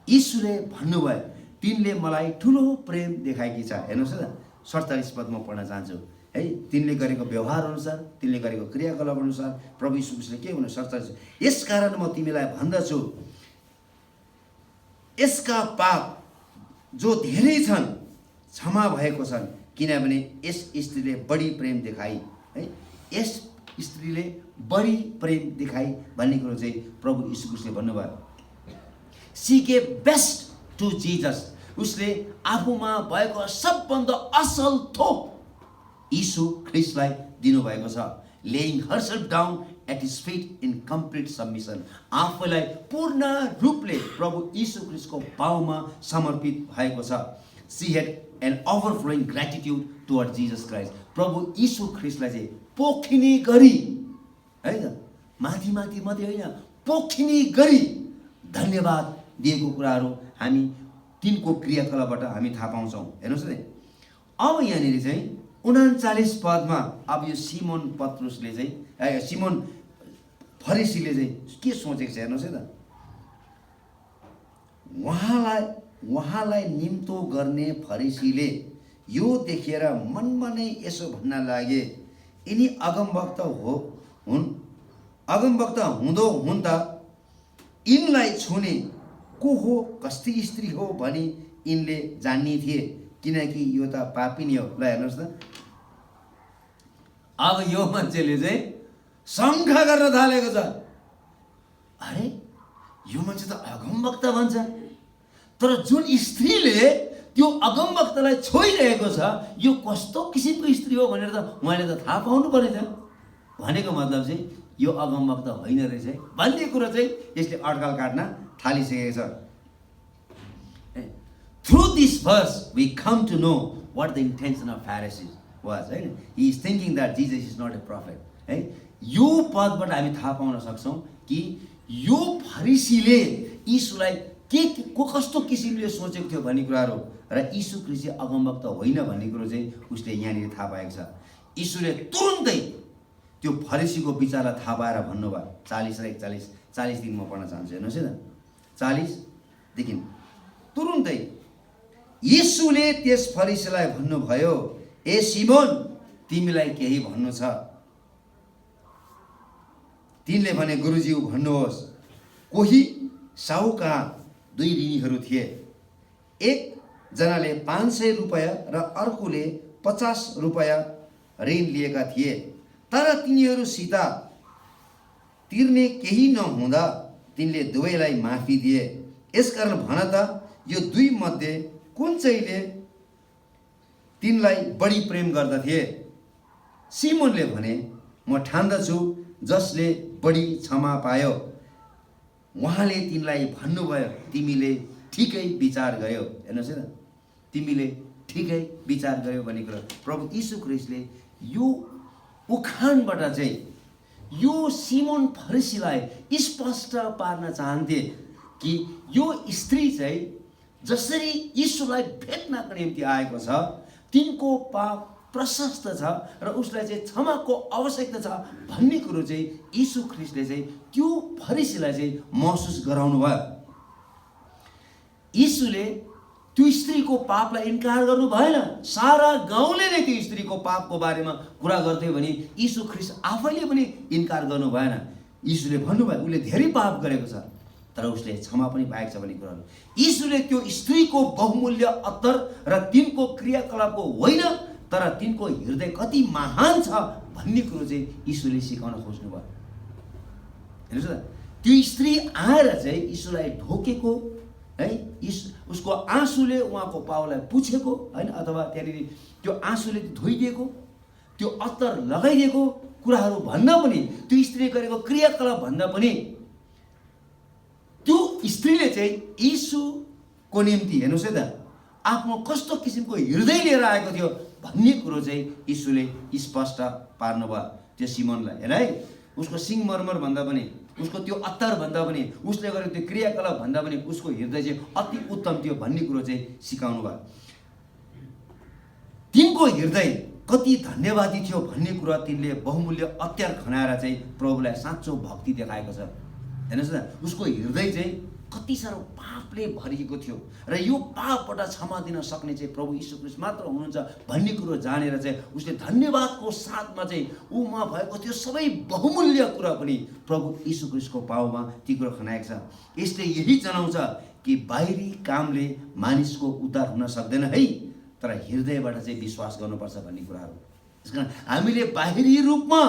यीशुले भन्नुभयो तिनले मलाई ठुलो प्रेम देखाएकी छ। हेर्नुहोस् न 47 पद म पढ्न चाहन्छु है। तिनले गरेको व्यवहार अनुसार, तिनले गरेको क्रियाकलाप अनुसार प्रभु यीशुले के भन्नु 47, यसकारण म तिमीलाई भन्दछु यसका पाप जो धेरै छन् क्षमा भएको छन्, किनभने यस स्त्रीले बढी प्रेम देखाई है। यस स्त्रीले बढी प्रेम देखाई भन्ने कुरो चाहिँ प्रभु यीशु ख्रीष्टले भन्नुभयो। She gave best to Jesus, उसले आफूमा भएको सबभन्दा असल थोक यीशु ख्रिस्टलाई दिनुभएको छ। Laying herself down at his feet in complete submission, आफूलाई पूर्ण रूपले प्रभु यीशु ख्रिस्टको पाउमा समर्पित भएको छ। She had an overflowing gratitude toward Jesus Christ, प्रभु यीशु ख्रिस्टलाई चाहिँ पोखिने गरी, है त, माथि माथि मात्रै होइन, पोखिने गरी धन्यवाद दिएको कुराहरू हामी तिनको क्रियाकलापबाट हामी थाहा पाउँछौँ। हेर्नुहोस् न, अब यहाँनिर चाहिँ 39 पदमा अब यो सिमोन पत्रुसले चाहिँ सिमोन फरिसीले चाहिँ के सोचेको छ हेर्नुहोस् है त। उहाँलाई निम्तो गर्ने फरिसीले यो देखेर मनमा नै यसो भन्न लागे, यिनी अगमवक्ता हुँदो हुन् त यिनलाई छुने को हो, कस्ती स्त्री हो भनी यिनले जान्ने थिए, किनकि यो त पापिनी हो। ल हेर्नुहोस् त, अब यो मान्छेले चाहिँ शङ्का गर्न थालेको छ। अरे यो मान्छे त अगमवक्ता भन्छ, तर जुन स्त्रीले त्यो अगमवक्तालाई छोइरहेको छ यो कस्तो किसिमको स्त्री हो भनेर त उहाँले त थाहा पाउनु पर्ने छ। भनेको मतलब चाहिँ यो अगमवक्ता होइन रहेछ भन्ने कुरो चाहिँ यसले अड्कल काट्न थालिसकेको छ। Through this verse we come to know what the intention of Pharisees was, right? He is thinking that Jesus is not a prophet, right? यो पदबाट हामी थाहा पाउन सक्छौँ कि यो फरिसीले यीशुलाई को कस्तो किसिमले सोचेको थियो भन्ने कुराहरू र यीशु ख्रीष्ट चाहिँ अगमवक्ता होइन भन्ने कुरो चाहिँ उसले यहाँनिर थाहा पाएको छ। यीशुले तुरुन्तै त्यो फरिसीको विचारलाई थाहा पाएर भन्नुभयो। 40 र 41 दिन म पढ्न चाहन्छु, हेर्नुहोस् है त। 40 देखि तुरुन्तै यीशुले त्यस फरिसीलाई भन्नुभयो, ए सिमोन, तिमीलाई केही भन्नु छ? तिनले भने, गुरुज्यू भन्नुहोस्। कोही साहुका 2 ऋणीहरू थिए, एकजनाले 500 रुपैयाँ र अर्कोले 50 रुपैयाँ ऋण लिएका थिए, तर तिनीहरूसित तिर्ने केही नहुँदा तिनले दुवैलाई माफी दिए। यसकारण भन त, यो 2 मध्ये कुन चाहिँले तिनलाई बढी प्रेम गर्दथे? सिमोनले भने, म ठान्दछु जसले बढी क्षमा पायो। उहाँले तिनलाई भन्नुभयो, तिमीले ठिकै विचार गर्यो। हेर्नुहोस् है त, तिमीले ठिकै विचार गर्यो भन्ने कुरा प्रभु यीशु ख्रीष्टले यो उखानबाट चाहिँ यो सिमोन फरिसीलाई स्पष्ट पार्न चाहन्थे कि यो स्त्री चाहिँ जसरी यीशुलाई भेट्नको निम्ति आएको छ, तिनको पाप प्रशस्त छ र उसलाई चाहिँ क्षमाको आवश्यकता छ भन्ने कुरो चाहिँ यीशु ख्रीष्टले चाहिँ त्यो फरिसीलाई चाहिँ महसुस गराउनु भयो। यीशुले त्यो स्त्रीको पापलाई इन्कार गर्नु भएन। सारा गाउँले नै त्यो स्त्रीको पापको बारेमा कुरा गर्थ्यो भने यीशु ख्रीष्ट आफैले पनि इन्कार गर्नु भएन। यीशुले भन्नुभयो उसले धेरै पाप गरेको छ तर उसले क्षमा पनि पाएको छ भन्ने कुराहरू। यीशुले त्यो स्त्रीको बहुमूल्य अत्तर र तिनको क्रियाकलापको होइन तर तिनको हृदय कति महान छ भन्ने कुरो चाहिँ यीशुले सिकाउन खोज्नु भयो। हेर्नुहोस् न, त्यो स्त्री आएर चाहिँ यीशुलाई ढोकेको है, उसको आँसुले उहाँको पाउलाई पुछेको होइन, अथवा त्यहाँनिर त्यो आँसुले धोइदिएको, त्यो अत्तर लगाइदिएको कुराहरू भन्दा पनि, त्यो स्त्रीले गरेको क्रियाकलाप भन्दा पनि त्यो स्त्रीले चाहिँ यीशुको निम्ति, हेर्नुहोस् है त, आफ्नो कस्तो किसिमको हृदय लिएर आएको थियो भन्ने कुरो चाहिँ यीशुले स्पष्ट पार्नुभयो त्यो सिमोनलाई। हेर है, उसको सिंहमरमर भन्दा पनि, उसको त्यो अत्तर भन्दा पनि, उसले गरेको त्यो क्रियाकलाप भन्दा पनि उसको हृदय चाहिँ अति उत्तम थियो भन्ने कुरो चाहिँ सिकाउनु भयो। तिनको हृदय कति धन्यवादी थियो भन्ने कुरा तिनले बहुमूल्य अत्तर खनाएर चाहिँ प्रभुलाई साँचो भक्ति देखाएको छ। हेर्नुहोस् न, उसको हृदय चाहिँ कति साह्रो पापले भरिएको थियो र यो पापबाट क्षमा दिन सक्ने चाहिँ प्रभु यीशु ख्रीष्ट मात्र हुनुहुन्छ भन्ने कुरो जानेर चाहिँ उसले धन्यवादको साथमा चाहिँ उमा भएको त्यो सबै बहुमूल्य कुरा पनि प्रभु यीशु ख्रीष्टको पाउमा ती कुरो खनाएको छ। यसले यही जनाउँछ कि बाहिरी कामले मानिसको उद्धार हुन सक्दैन है, तर हृदयबाट चाहिँ विश्वास गर्नुपर्छ भन्ने कुराहरू। त्यसकारण हामीले बाहिरी रूपमा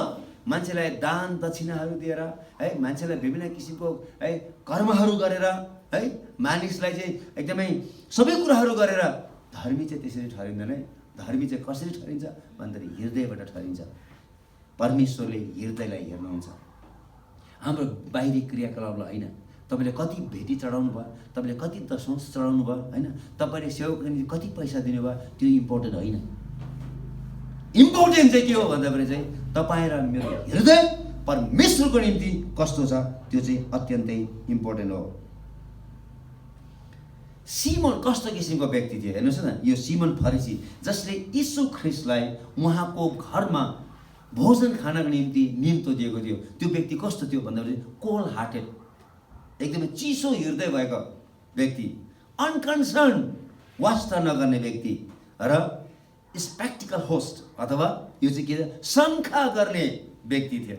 मान्छेलाई दान दक्षिणाहरू दिएर है, मान्छेलाई विभिन्न किसिमको है कर्महरू गरेर है मानिसलाई चाहिँ एकदमै सबै कुराहरू गरेर धर्मी चाहिँ त्यसरी ठहरिँदैन है। धर्मी चाहिँ कसरी ठहरिन्छ भन्दाखेरि हृदयबाट ठहरिन्छ। परमेश्वरले हृदयलाई हेर्नुहुन्छ, हाम्रो बाहिरी क्रियाकलापलाई होइन। तपाईँले कति भेटी चढाउनु भयो, तपाईँले कति दशंश चढाउनु भयो होइन, तपाईँले सेवाको निम्ति कति पैसा दिनुभयो, त्यो इम्पोर्टेन्ट होइन। इम्पोर्टेन्ट चाहिँ के हो भन्दाखेरि चाहिँ तपाईँ र मेरो हृदय परमेश्वरको निम्ति कस्तो छ, त्यो चाहिँ अत्यन्तै इम्पोर्टेन्ट हो। सिमोन कस्तो किसिमको व्यक्ति थियो हेर्नुहोस् न। यो सिमोन फरिसी जसले यीशु ख्रिस्टलाई उहाँको घरमा भोजन खानको निम्ति निम्तो दिएको थियो, त्यो व्यक्ति कस्तो थियो भन्दाखेरि कोल्ड हार्टेड, एकदमै चिसो हृदय भएको व्यक्ति, अनकन्सर्न, वास्ता नगर्ने व्यक्ति र स्पेक्टिकल होस्ट अथवा यो चाहिँ के शङ्का गर्ने व्यक्ति थियो।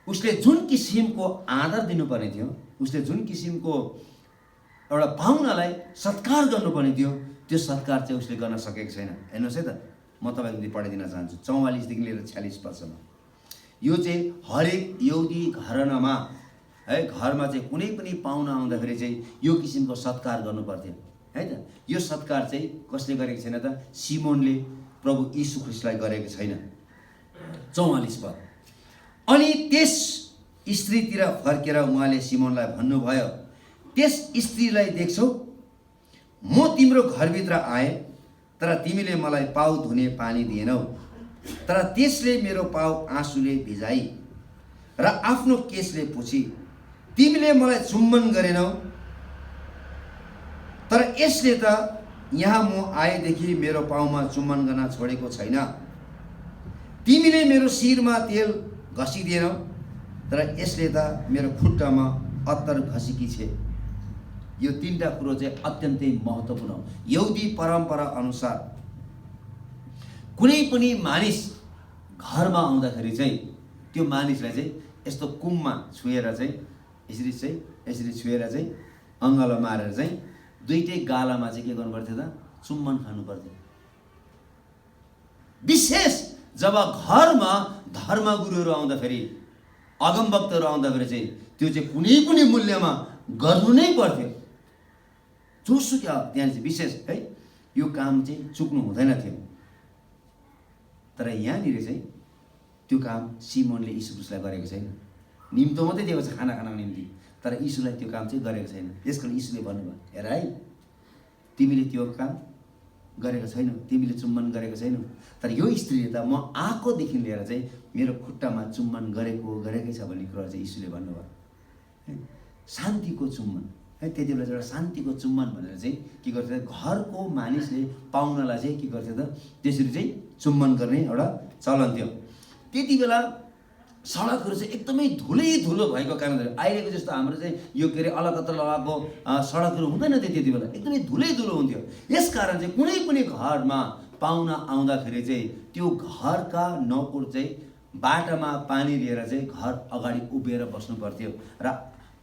उसले जुन किसिमको आदर दिनुपर्ने थियो, उसले जुन किसिमको एउटा पाहुनालाई सत्कार गर्नुपर्ने थियो, त्यो सत्कार चाहिँ उसले गर्न सकेको छैन। हेर्नुहोस् है त, म तपाईँको निम्ति पढाइदिन चाहन्छु 44 देखि लिएर 46 पदसम्म। यो चाहिँ हरेक यहुदी घरानामा है, घरमा चाहिँ कुनै पनि पाहुना आउँदाखेरि चाहिँ यो किसिमको सत्कार गर्नुपर्थ्यो है त। यो सत्कार चाहिँ कसले गरेको छैन त? सिमोनले प्रभु यीशु ख्रिस्टलाई गरेको छैन। 44 पद। अनि त्यस स्त्रीतिर फर्केर उहाँले सिमोनलाई भन्नुभयो, त्यस स्त्रीलाई देख्छौ, म तिम्रो घरभित्र आएँ, तर तिमीले मलाई पाउ धुने पानी दिएनौ, तर त्यसले मेरो पाउ आँसुले भिजाई र आफ्नो केसले पुछी। तिमीले मलाई चुम्बन गरेनौ, तर यसले त यहाँ म आएदेखि मेरो पाउमा चुम्बन गर्न छोडेको छैन। तिमीले मेरो शिरमा तेल घसिदिएनौ, तर यसले त मेरो खुट्टामा अत्तर घसेकी छे। यो तीनटा कुरो चाहिँ अत्यन्तै महत्त्वपूर्ण हो। यहुदी परम्परा अनुसार कुनै पनि मानिस घरमा आउँदाखेरि चाहिँ त्यो मानिसलाई चाहिँ यस्तो कुममा छुएर चाहिँ यसरी छुएर चाहिँ अङ्गालो मारेर चाहिँ दुईटै गालामा चाहिँ के गर्नुपर्थ्यो त? चुम्बन खानुपर्थ्यो। विशेष जब घरमा धर्मगुरुहरू आउँदाखेरि, अगमवक्तहरू आउँदाखेरि चाहिँ त्यो चाहिँ कुनै पनि मूल्यमा गर्नु नै पर्थ्यो। जोसुकै त्यहाँ चाहिँ विशेष है यो काम चाहिँ चुक्नु हुँदैन थियो। तर यहाँनिर चाहिँ त्यो काम सिमोनले यीशु ख्रिस्टलाई गरेको छैन। निम्तो मात्रै दिएको छ खाना खानको निम्ति, तर यीशुलाई त्यो काम चाहिँ गरेको छैन। यसकारण यीशुले भन्नुभयो, हेर है, तिमीले त्यो काम गरेको छैनौ, तिमीले चुम्बन गरेको छैनौ, तर यो स्त्रीले त म आएकोदेखि लिएर चाहिँ मेरो खुट्टामा चुम्बन गरेकै छ भन्ने कुरा चाहिँ यीशुले भन्नुभयो। शान्तिको चुम्बन है, त्यति बेला चाहिँ एउटा शान्तिको चुम्बन भनेर चाहिँ के गर्थ्यो? घरको मानिसले पाहुनालाई चाहिँ के गर्थ्यो त? त्यसरी चाहिँ चुम्बन गर्ने एउटा चलन थियो। त्यति बेला सडकहरू चाहिँ एकदमै धुलो भएको कारणले अहिलेको जस्तो हाम्रो चाहिँ यो के अरे अलकत्र लगाएको सडकहरू हुँदैन थियो। त्यति बेला एकदमै धुलो हुन्थ्यो। यस कारण चाहिँ कुनै पनि घरमा पाहुना आउँदाखेरि चाहिँ त्यो घरका नौकर चाहिँ बाटामा पानी लिएर चाहिँ घर अगाडि उभिएर बस्नु पर्थ्यो र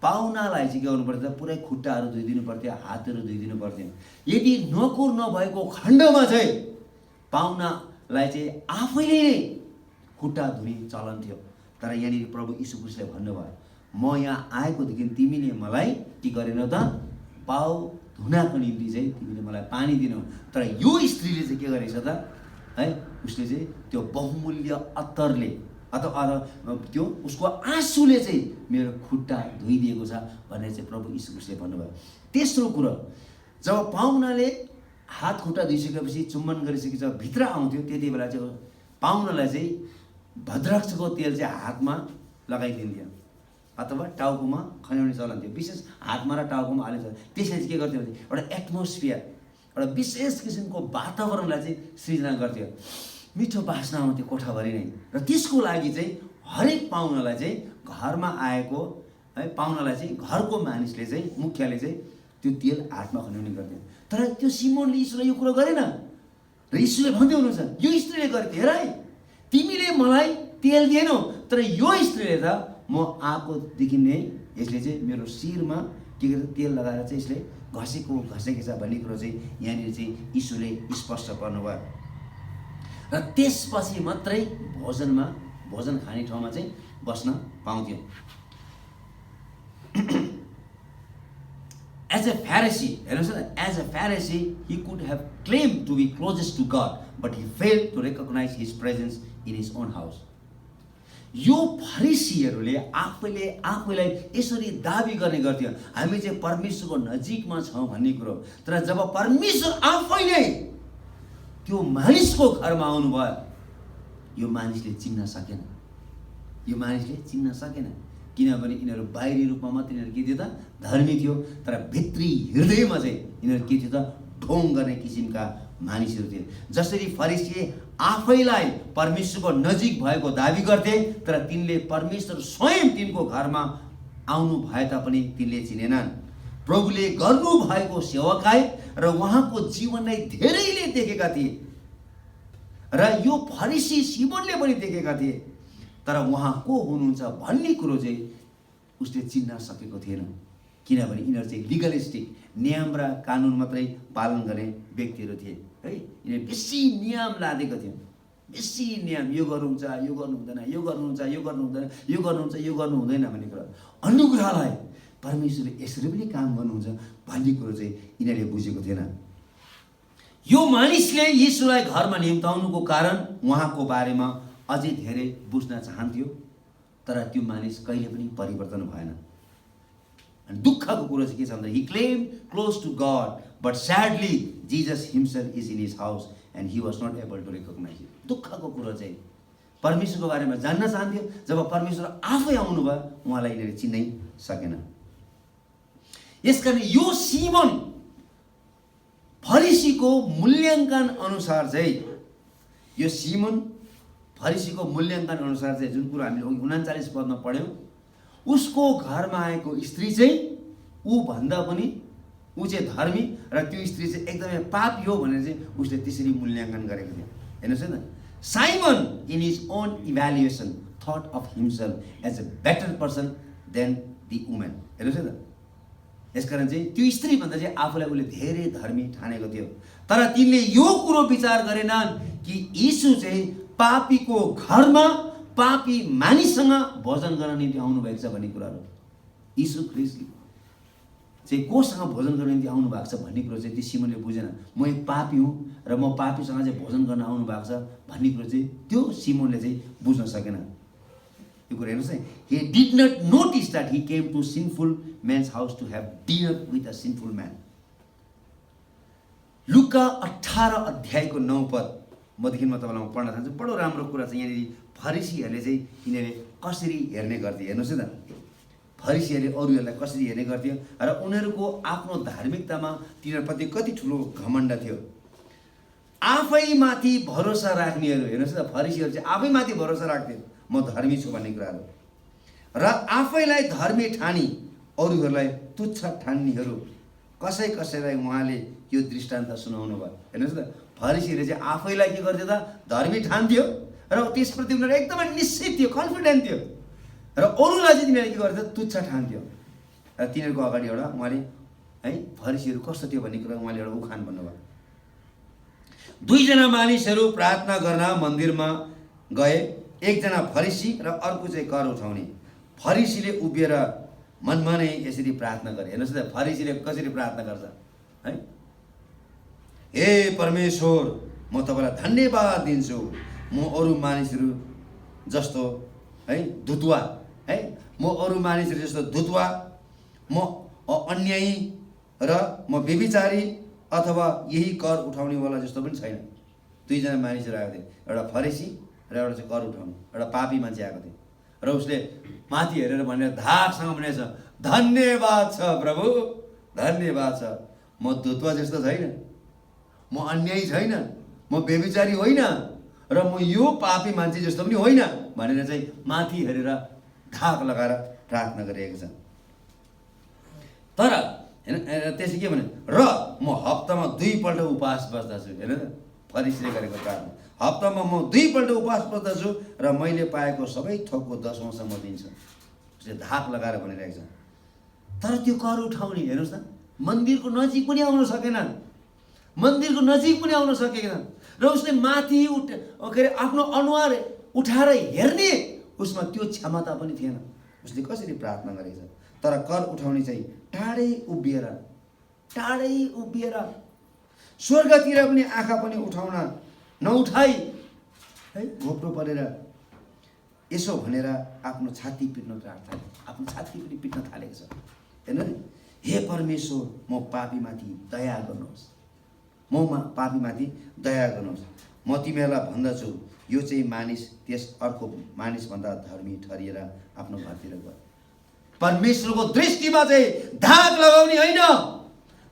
पाहुनालाई चाहिँ के गर्नु पर्थ्यो? पुरै खुट्टाहरू धोइदिनु पर्थ्यो, हातहरू धोइदिनु पर्थ्यो। यदि नोकर नभएको खण्डमा चाहिँ पाहुनालाई चाहिँ आफैले नै खुट्टा धुने चलन थियो। तर यहाँनिर प्रभु यीशु ख्रिस्टले भन्नुभयो, म यहाँ आएकोदेखि तिमीले मलाई के गरेनौ त? पाउ धुनको निम्ति चाहिँ तिमीले मलाई पानी दिनौ। तर यो स्त्रीले चाहिँ के गरेछ त है? उसले चाहिँ त्यो बहुमूल्य अत्तरले अथवा त्यो उसको आँसुले चाहिँ मेरो खुट्टा धोइदिएको छ भनेर चाहिँ प्रभु यीशु ख्रिस्टले भन्नुभयो। तेस्रो कुरो, जब पाहुनाले हात खुट्टा धोइसकेपछि चुम्बन गरिसकेपछि भित्र आउँथ्यो, त्यति बेला चाहिँ पाहुनालाई चाहिँ भद्राक्षको तेल चाहिँ हातमा लगाइदिन्थ्यो अथवा टाउकोमा खन्याउने चलन थियो। विशेष हातमा र टाउकोमा हालेको छ। त्यसले चाहिँ के गर्थ्यो भने एउटा एटमोस्फियर, एउटा विशेष किसिमको वातावरणलाई चाहिँ सृजना गर्थ्यो। मिठो बास्ना आउँथ्यो कोठाभरि नै। र त्यसको लागि चाहिँ हरेक पाहुनालाई चाहिँ घरमा आएको है पाहुनालाई चाहिँ घरको मानिसले चाहिँ मुखियाले चाहिँ त्यो तेल हातमा खन्याउने गर्थ्यो। तर त्यो सिमोनले यीशुलाई यो कुरो गरेन र यीशुले भन्दै हुनुहुन्छ, यो स्त्रीले गरे। हेर है, तिमीले मलाई तेल दिएनौ, तर यो स्त्रीले त म आएकोदेखि नै यसले चाहिँ मेरो शिरमा के गर्छ? तेल लगाएर चाहिँ यसले घसेको छ भन्ने कुरो चाहिँ यहाँनिर चाहिँ यीशुले स्पष्ट गर्नुभयो। र त्यसपछि मात्रै भोजन खाने ठाउँमा चाहिँ बस्न पाउँथ्यो। As a Pharisee, हेर्नुहोस् न, as a Pharisee, he could have claimed to be closest to God, but he failed to recognize his presence in his own house. यो फरिसीहरूले आफैलाई यसरी दाबी गर्ने गर्थ्यो, हामी चाहिँ परमेश्वरको नजिकमा छौँ भन्ने कुरो। तर जब परमेश्वर आफैले त्यो मानिसको घरमा आउनुभयो, यो मानिसले चिन्न सकेन, किनभने यिनीहरू बाहिरी रूपमा मात्र यिनीहरू के थियो त, धर्मी थियो, तर भित्री हृदयमा चाहिँ यिनीहरू के थियो त, ढोङ गर्ने किसिमका मानिसहरू थिए। जसरी फरिसी आफैलाई परमेश्वरको नजिक भएको दाबी गर्थे, तर तिनले परमेश्वर स्वयं तिनको घरमा आउनु भए तापनि तिनले चिनेनन्। प्रभुले गर्नु भएको सेवाकाई र उहाँको जीवनलाई धेरैले देखेका थिए, र यो फरिसी सिमोनले पनि देखेका थिए, तर उहाँ को हुनुहुन्छ भन्ने कुरो चाहिँ उसले चिन्न सकेको थिएन, किनभने यिनीहरू चाहिँ लिगलिस्टिक, नियम र कानुन मात्रै पालन गर्ने व्यक्तिहरू थिए है। यिनीहरू बेसी नियम लादेको थियो, बेसी नियम, यो गर्नुहुन्छ, यो गर्नु हुँदैन, यो गर्नुहुन्छ, यो गर्नु हुँदैन, यो गर्नुहुन्छ, यो गर्नु हुँदैन भन्ने कुरा। अनुग्रहलाई परमेश्वरले यसरी पनि काम गर्नुहुन्छ भन्ने कुरो चाहिँ यिनीहरूले बुझेको थिएन। यो मानिसले यीशुलाई घरमा निम्ताउनुको कारण उहाँको बारेमा अझै धेरै बुझ्न चाहन्थ्यो, तर त्यो मानिस कहिले पनि परिवर्तन भएन। अनि दुःखको कुरो चाहिँ के छ भन्दा, he claimed close to God, but sadly Jesus himself is in his house and he was not able to recognize it. दुःखको कुरो चाहिँ परमेश्वरको बारेमा जान्न चाहन्थ्यो, जब परमेश्वर आफै आउनुभयो उहाँलाई यिनीहरूले चिन्नै सकेन। यसकारण यो सिमोन फरिसीको मूल्याङ्कन अनुसार चाहिँ, यो सिमोन फरिसीको मूल्याङ्कन अनुसार चाहिँ जुन कुरो हामीले 39 पदमा पढ्यौँ, उसको घरमा आएको स्त्री चाहिँ ऊ भन्दा पनि ऊ चाहिँ धर्मी र त्यो स्त्री चाहिँ एकदमै पापी हो भनेर चाहिँ उसले त्यसरी मूल्याङ्कन गरेको थियो। हेर्नुहोस् है त, Simon in his own evaluation that of himself as a better person than the women. हेर्नुहोस् है त, यसकारण चाहिँ त्यो स्त्री भन्दा चाहिँ आफूलाई उसले धेरै धर्मी ठानेको थियो, तर तिनले यो कुरो विचार गरेनन् कि यीशु चाहिँ पापीको घरमा पापी मानिससँग भोजन गर्न निम्ति आउनु भएको छ भन्ने कुराहरू। यीशु ख्रीष्टले चाहिँ कोसँग भोजन गर्न निम्ति आउनु भएको छ भन्ने कुरो चाहिँ त्यो सिमोनले बुझेन। म एक पापी हुँ र म पापीसँग चाहिँ भोजन गर्न आउनु भएको छ भन्ने कुरो चाहिँ त्यो सिमोनले चाहिँ बुझ्न सकेन। यो कुरा हेर्नुहोस् है, he did not notice that he came to sinful man's house to have dinner with a sinful man. लुका 18 अध्यायको 9 पद मदेखि म तपाईँलाई पढ्न चाहन्छु। बडो राम्रो कुरा चाहिँ यहाँनिर फरिसीहरूले चाहिँ यिनीहरूले कसरी हेर्ने गर्थे। हेर्नुहोस् है त, फरिसीहरूले अरूहरूलाई कसरी हेर्ने गर्थ्यो र उनीहरूको आफ्नो धार्मिकतामा तिनीहरूप्रति कति ठुलो घमण्ड थियो। आफैमाथि भरोसा राख्नेहरू, हेर्नुहोस् त, फरिसीहरू चाहिँ आफैमाथि भरोसा राख्थे, म धर्मी छु भन्ने कुराहरू, र आफैलाई धर्मी ठानी अरूहरूलाई तुच्छ ठान्नेहरू कसैलाई उहाँले यो दृष्टान्त सुनाउनु भयो। हेर्नुहोस् त, फरिसीहरूले चाहिँ आफैलाई के गर्थ्यो त, धर्मी ठान्थ्यो र त्यसप्रति उनीहरू एकदमै निश्चित थियो, कन्फिडेन्ट थियो, र अरूलाई चाहिँ तिनीहरूले के गर्थ्यो, तुच्छ ठान्थ्यो। र तिनीहरूको अगाडि एउटा उहाँले है फरिसीहरू कस्तो थियो भन्ने कुरा उहाँले एउटा उखान भन्नुभयो। दुईजना मानिसहरू प्रार्थना गर्न मन्दिरमा गए, एकजना फरिसी र अर्को चाहिँ कर उठाउने। फरिसीले उभिएर मनमा नै यसरी प्रार्थना गरे। हेर्नुहोस् त, फरिसीले कसरी प्रार्थना गर्छ है, हे परमेश्वर, म तपाईँलाई धन्यवाद दिन्छु, म अरू मानिसहरू जस्तो है धुतुवा है, म अरू मानिसहरू जस्तो धुतुवा, म अन्यायी र म व्यभिचारी अथवा यही कर उठाउनेवाला जस्तो पनि छैन। दुईजना मानिसहरू आएको थिए, एउटा फरिसी र एउटा चाहिँ कर उठाउनु, एउटा पापी मान्छे आएको थियो, र उसले माथि हेरेर भनेर धाकसँग भनेछ, धन्यवाद छ प्रभु, धन्यवाद छ, म धुतुवा जस्तो छैन, म अन्यायी छैन, म व्यभिचारी होइन, र म यो पापी मान्छे जस्तो पनि होइन भनेर चाहिँ माथि हेरेर धाक लगाएर प्रार्थना गरिएको छ। तर त्यसले के भने, र म हप्तामा 2 पल्ट उपवास बस्दछु। हेर्नु त, फरिसीले गरेको प्रार्थना, हप्तामा म 2 पल्ट उपवास बस्दछु र मैले पाएको सबै थोकको 10औं म दिन्छु। उसले धाक लगाएर भनिरहेको छ। तर त्यो कर उठाउने, हेर्नुहोस् न, मन्दिरको नजिक पनि आउन सकेन, मन्दिरको नजिक पनि आउन सकेन, र उसले माथि के अरे आफ्नो अनुहार उठाएर हेर्ने उसमा त्यो क्षमता पनि थिएन। उसले कसरी प्रार्थना गरेको छ। तर कर उठाउने चाहिँ टाढै उभिएर टाढै उभिएर स्वर्गतिर पनि आँखा पनि उठाउन नउठाई है घोप्रो परेर यसो भनेर आफ्नो छाती पिट्न थाले, आफ्नो छाती पनि पिट्न थालेको छ। हेर्नु नि, हे परमेश्वर म पापीमाथि दया गर्नुहोस्, म पापीमाथि दया गर्नुहोस्। म तिमीहरूलाई भन्दछु यो चाहिँ मानिस त्यस अर्को मानिसभन्दा धर्मी ठहरिएर आफ्नो घरतिर गयो। परमेश्वरको दृष्टिमा चाहिँ धाक लगाउने होइन,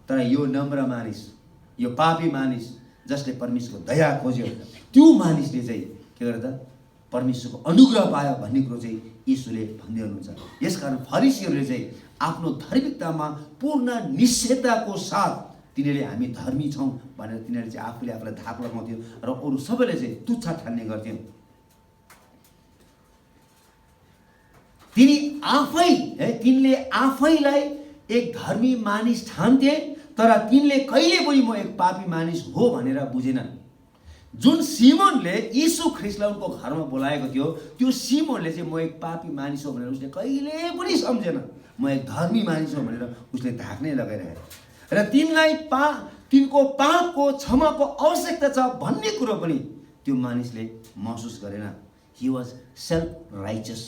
तर यो नम्र मानिस, यो पापी मानिस जसले परमेश्वरको दया खोज्यो, त्यो मानिसले चाहिँ के गर्यो त परमेश्वरको अनुग्रह पायो भन्ने कुरो चाहिँ यीशुले भन्दै हुनुहुन्छ। यसकारण फरिसीहरूले चाहिँ आफ्नो धार्मिकतामा पूर्ण निश्चयताको साथ तिनीहरूले हामी धर्मी छौँ भनेर तिनीहरूले चाहिँ आफूले आफूलाई धाक लगाउँथ्यो र अरू सबैले चाहिँ तुच्छ ठान्ने गर्थ्यो। तिनले आफैलाई एक धर्मी मानिस ठान्थे, तर तिनले कहिले पनि म एक पापी मानिस हो भनेर बुझेनन्। जुन सिमोनले यीशु ख्रिस्टलाई उनको घरमा बोलाएको थियो, त्यो सिमोनले चाहिँ म एक पापी मानिस हो भनेर उसले कहिले पनि सम्झेन। म एक धर्मी मानिस हो भनेर उसले धाक नै लगाइरहेको र तिनलाई तिनको पापको क्षमाको आवश्यकता छ भन्ने कुरो पनि त्यो मानिसले महसुस गरेन। He was self righteous,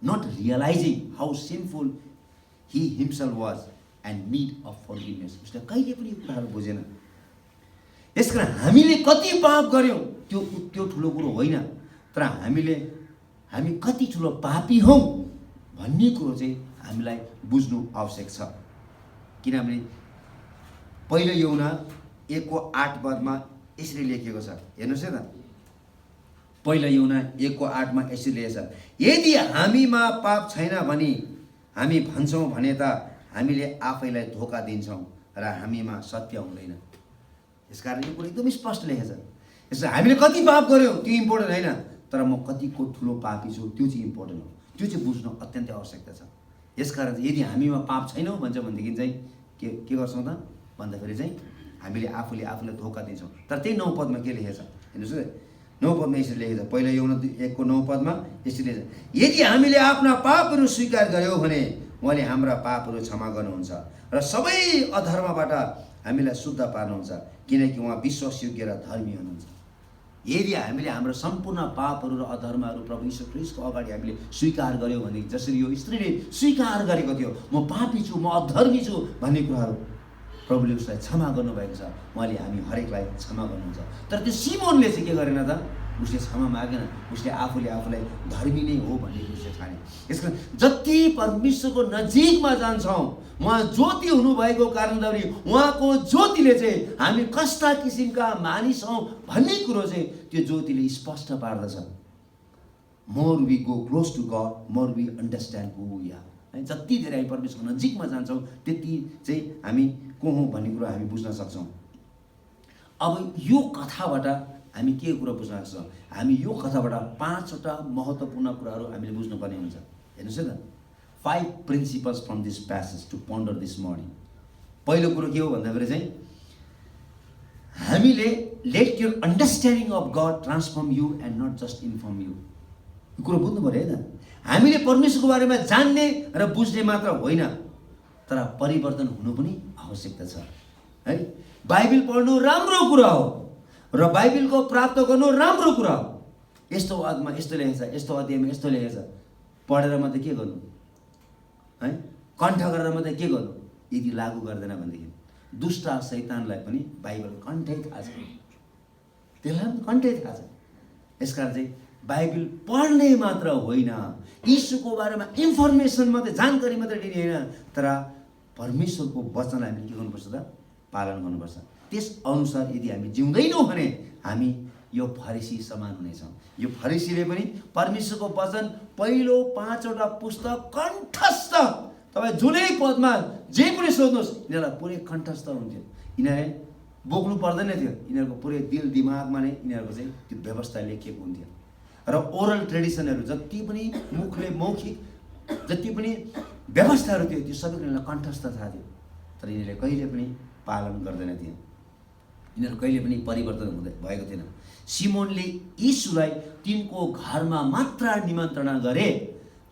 not realizing how sinful he himself was and need of forgiveness. उसले कहिले पनि यो कुराहरू बुझेन। यसकारण हामीले कति पाप गर्यौं त्यो ठुलो कुरो होइन, तर हामी कति ठुलो पापी हौं भन्ने कुरो चाहिँ हामीलाई बुझ्नु आवश्यक छ। किनभने पहिलो यूहन्ना 1:8 यसरी लेखिएको छ, हेर्नुस् है त। पहिलो यूहन्ना 1:8 यसरी लेखेको छ, यदि हामीमा पाप छैन भने हामी भन्छौं भने त हामीले आफैलाई धोका दिन्छौं र हामीमा सत्य हुँदैन। यसकारण यो कुरा एकदम स्पष्ट लेखेको छ। यसो हामीले कति पाप गर्यौं त्यो इम्पोर्टेन्ट होइन, तर म कतिको ठुलो पापी छु त्यो चाहिँ इम्पोर्टेन्ट हो। त्यो चाहिँ बुझ्नु अत्यन्तै आवश्यकता छ। यसकारण यदि हामीमा पाप छैन भन्छ भनेदेखि चाहिँ के गर्छौं त भन्दाखेरि चाहिँ हामीले आफूलाई धोका दिन्छौं। तर त्यही 9 पदमा के लेखेको छ हेर्नुस् है, 9 पदमा यसरी लेखेको छ, पहिलो यूहन्ना 1:9 यसरी लेखेको छ, यदि हामीले आफ्ना पापहरू स्वीकार गर्यौं भने उहाँले हाम्रा पापहरू क्षमा गर्नुहुन्छ र सबै अधर्मबाट हामीलाई शुद्ध पार्नुहुन्छ, किनकि उहाँ विश्वासयोग्य र धर्मी हुनुहुन्छ। यदि हामीले हाम्रो सम्पूर्ण पापहरू र अधर्महरू प्रभु यीशु ख्रीष्टको अगाडि हामीले स्वीकार गर्यौं भने, जसरी यो स्त्रीले स्वीकार गरेको थियो म पापी छु, म अधर्मी छु भन्ने कुराहरू प्रभुले उसलाई क्षमा गर्नुभएको छ। उहाँले हामी हरेकलाई क्षमा गर्नुहुन्छ। तर त्यो सिमोनले चाहिँ के गरेन त, उसले क्षमा मागेन, उसले आफूलाई धर्मी नै हो भन्ने उसले ठाने। यसकारण जति परमेश्वरको नजिकमा जान्छौं, उहाँ ज्योति हुनुभएको कारणले उहाँको ज्योतिले चाहिँ हामी कस्ता किसिमका मानिस हौं भन्ने कुरो चाहिँ त्यो ज्योतिले स्पष्ट पार्दछ। More we go close to God, more we understand who we are. जति धेरै हामी परमेश्वरको नजिकमा जान्छौं त्यति चाहिँ हामी को हौं भन्ने कुरा हामी बुझ्न सक्छौं। अब यो कथाबाट हामी के कुरा बुझ्न सक्छौं? हामी यो कथाबाट 5वटा महत्त्वपूर्ण कुराहरू हामीले बुझ्नुपर्ने हुन्छ। हेर्नुस् है त, 5 principles from this passage to ponder this morning. पहिलो कुरो के हो भन्दाखेरि चाहिँ हामीले let your understanding of God transform you and not just inform you. यो कुरो बुझ्नु पर्यो है त। हामीले परमेश्वरको बारेमा जान्ने र बुझ्ने मात्र होइन, तर परिवर्तन हुनु पनि आवश्यकता छ है। बाइबल पढ्नु राम्रो कुरा हो र बाइबलको प्राप्त गर्नु राम्रो कुरा हो। यस्तो वादमा यस्तो लेखेको छ, यस्तो अध्यायमा यस्तो लेखेको छ, पढेर मात्रै के गर्नु है, कण्ठ गरेर मात्रै के गर्नु? यदि लागू गर्दैन भनेदेखि दुष्ट शैतानलाई पनि बाइबल कण्ठै थाहा छ, त्यसलाई पनि कण्ठै थाहा छ। यसकारण चाहिँ बाइबल पढ्ने मात्र होइन, यीशुको बारेमा इन्फर्मेसन मात्रै, जानकारी मात्रै दिने होइन, तर परमेश्वरको वचनलाई हामीले के गर्नुपर्छ त, पालन गर्नुपर्छ। त्यस अनुसार यदि हामी जिउँदैनौँ भने हामी यो फरिसी समान हुनेछौँ। यो फरिसीले पनि परमेश्वरको वचन पहिलो 5वटा पुस्तक कण्ठस्थ, तपाईँ जुनै पदमा जे पनि सोध्नुहोस् यिनीहरूलाई पुरै कण्ठस्थ हुन्थ्यो। यिनीहरूले बोक्नु पर्दैन थियो, यिनीहरूको पुरै दिल दिमागमा नै यिनीहरूको चाहिँ त्यो व्यवस्था लेखिएको हुन्थ्यो। र ओरल ट्रेडिसनहरू जति पनि मुखले मौखिक जति पनि व्यवस्थाहरू थियो त्यो सबै यिनीहरूलाई कण्ठस्थ थाहा थियो, तर यिनीहरूले कहिले पनि पालन गर्दैन थिए। यिनीहरू कहिले पनि परिवर्तन भएको थिएन। सिमोनले यीशुलाई तिनको घरमा मात्र निमन्त्रणा गरे,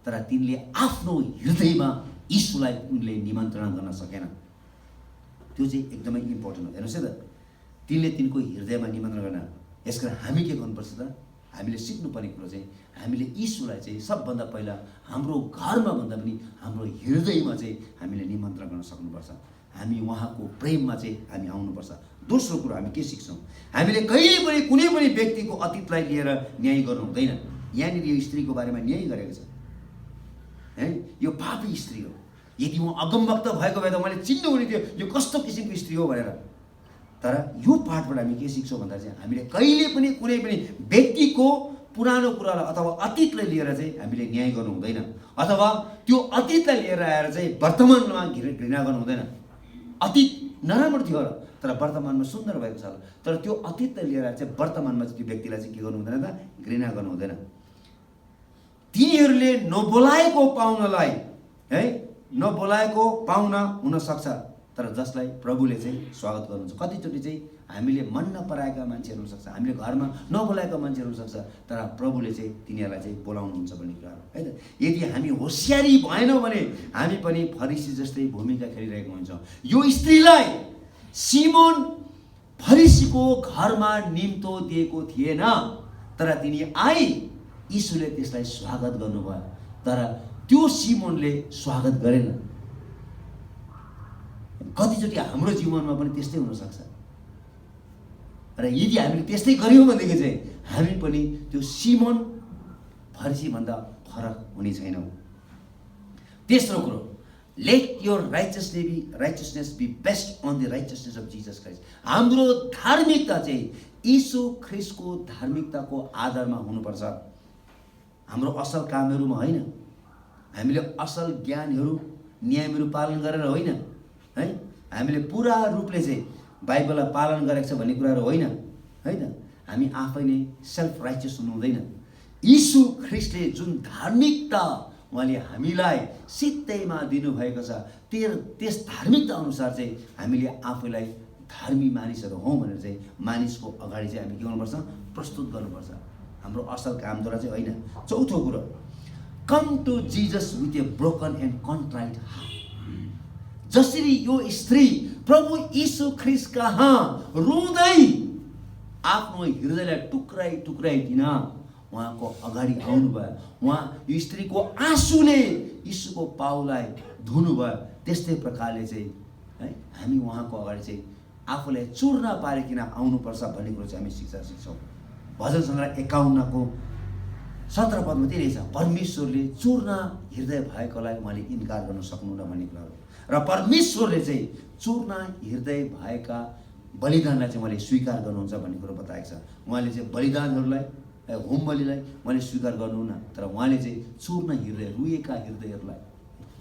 तर तिनले आफ्नो हृदयमा यीशुलाई उनले निमन्त्रणा गर्न सकेन। त्यो चाहिँ एकदमै इम्पोर्टेन्ट हो। हेर्नुहोस् है त, तिनले तिनको हृदयमा निमन्त्रण गर्न। यसकारण हामी के गर्नुपर्छ त? हामीले सिक्नुपर्ने कुरो चाहिँ हामीले यीशुलाई चाहिँ सबभन्दा पहिला हाम्रो घरमा भन्दा पनि हाम्रो हृदयमा चाहिँ हामीले निमन्त्रण गर्न सक्नुपर्छ। हामी उहाँको प्रेममा चाहिँ हामी आउनुपर्छ। दोस्रो कुरो हामी के सिक्छौँ? हामीले कहिले पनि कुनै पनि व्यक्तिको अतीतलाई लिएर न्याय गर्नु हुँदैन। यहाँनिर यो स्त्रीको बारेमा न्याय गरेको छ है, यो पापी स्त्री हो। यदि उहाँ अगमवक्ता भएको भए त उहाँले चिन्नु हुने थियो यो कस्तो किसिमको स्त्री हो भनेर। तर यो पाठबाट हामी के सिक्छौँ भन्दा चाहिँ हामीले कहिले पनि कुनै पनि व्यक्तिको पुरानो कुरालाई अथवा अतीतलाई लिएर चाहिँ हामीले न्याय गर्नु हुँदैन, अथवा त्यो अतीतलाई लिएर आएर चाहिँ वर्तमानमा घृणा गर्नु हुँदैन। अतीत नराम्रो थियो र तर वर्तमानमा सुन्दर भएको छ, तर त्यो अतीतलाई लिएर चाहिँ वर्तमानमा चाहिँ त्यो व्यक्तिलाई चाहिँ के गर्नु हुँदैन त? घृणा गर्नु हुँदैन। तिनीहरूले नबोलाएको पाहुनालाई है, नबोलाएको पाहुना हुनसक्छ तर जसलाई प्रभुले चाहिँ स्वागत गर्नुहुन्छ। कतिचोटि चाहिँ हामीले मन नपराएका मान्छेहरू हुनसक्छ, हामीले घरमा नबोलाएका मान्छेहरू हुनसक्छ, तर प्रभुले चाहिँ तिनीहरूलाई चाहिँ बोलाउनुहुन्छ भन्ने कुरा हो है त। यदि हामी होसियारी भएनौँ भने हामी पनि फरिसी जस्तै भूमिका खेलिरहेको हुन्छौँ। यो स्त्रीलाई सिमोन फरिसीको घरमा निम्तो दिएको थिएन, तर तिनी आई, यीशुले त्यसलाई स्वागत गर्नुभयो, तर त्यो सिमोनले स्वागत गरेन। कतिचोटि हाम्रो जीवनमा पनि त्यस्तै हुनसक्छ र यदि हामीले त्यस्तै गऱ्यौँ भनेदेखि चाहिँ हामी पनि त्यो सिमोन फरिसीभन्दा फरक हुने छैनौँ। तेस्रो कुरो, let your righteousness be based on the righteousness of Jesus Christ. हाम्रो धार्मिकता चाहिँ यीशु ख्रिस्टको धार्मिकताको आधारमा हुनुपर्छ। हाम्रो असल कामहरूमा होइन, हामीले असल ज्ञानहरू नियमहरू पालन गरेर होइन है, हामीले पुरा रूपले चाहिँ बाइबललाई पालन गरेको छ भन्ने कुराहरू होइन है त। हामी आफै नै सेल्फ राइचियस हुनु हुँदैन। यीशु ख्रिस्टले जुन धार्मिकता उहाँले हामीलाई सित्तैमा दिनुभएको छ त्यस धार्मिकता अनुसार चाहिँ हामीले आफूलाई धर्मी मानिसहरू हौँ भनेर चाहिँ मानिसको अगाडि चाहिँ हामी के गर्नुपर्छ? प्रस्तुत गर्नुपर्छ, हाम्रो असल कामद्वारा चाहिँ होइन। चौथो कुरो, come to Jesus with a broken and contrite heart. जसरी यो स्त्री प्रभु यीशु ख्रिस्ट कहाँ रुँदै आफ्नो हृदयलाई टुक्राइ टुक्राइदिन उहाँको अगाडि आउनुभयो, उहाँ यो स्त्रीको आँसुले यीशुको पाउलाई धुनुभयो, त्यस्तै प्रकारले चाहिँ है हामी उहाँको अगाडि चाहिँ आफूलाई चूर्ण पारिकन आउनुपर्छ भन्ने कुरो चाहिँ हामी शिक्षा सिक्छौँ। भजन सङ्ग्रह 51को 17 पदमा त्यही रहेछ, परमेश्वरले चूर्ण हृदय भएकोलाई उहाँले इन्कार गर्न सक्नुहुन्न भन्ने कुरा हो। र परमेश्वरले चाहिँ चूर्ण हृदय भएका बलिदानलाई चाहिँ उहाँले स्वीकार गर्नुहुन्छ भन्ने कुरो बताएको छ। उहाँले चाहिँ बलिदानहरूलाई होम बलिलाई उहाँले स्वीकार गर्नुहुन्न, तर उहाँले चाहिँ चूर्ण हृदय, रुएका हृदयहरूलाई,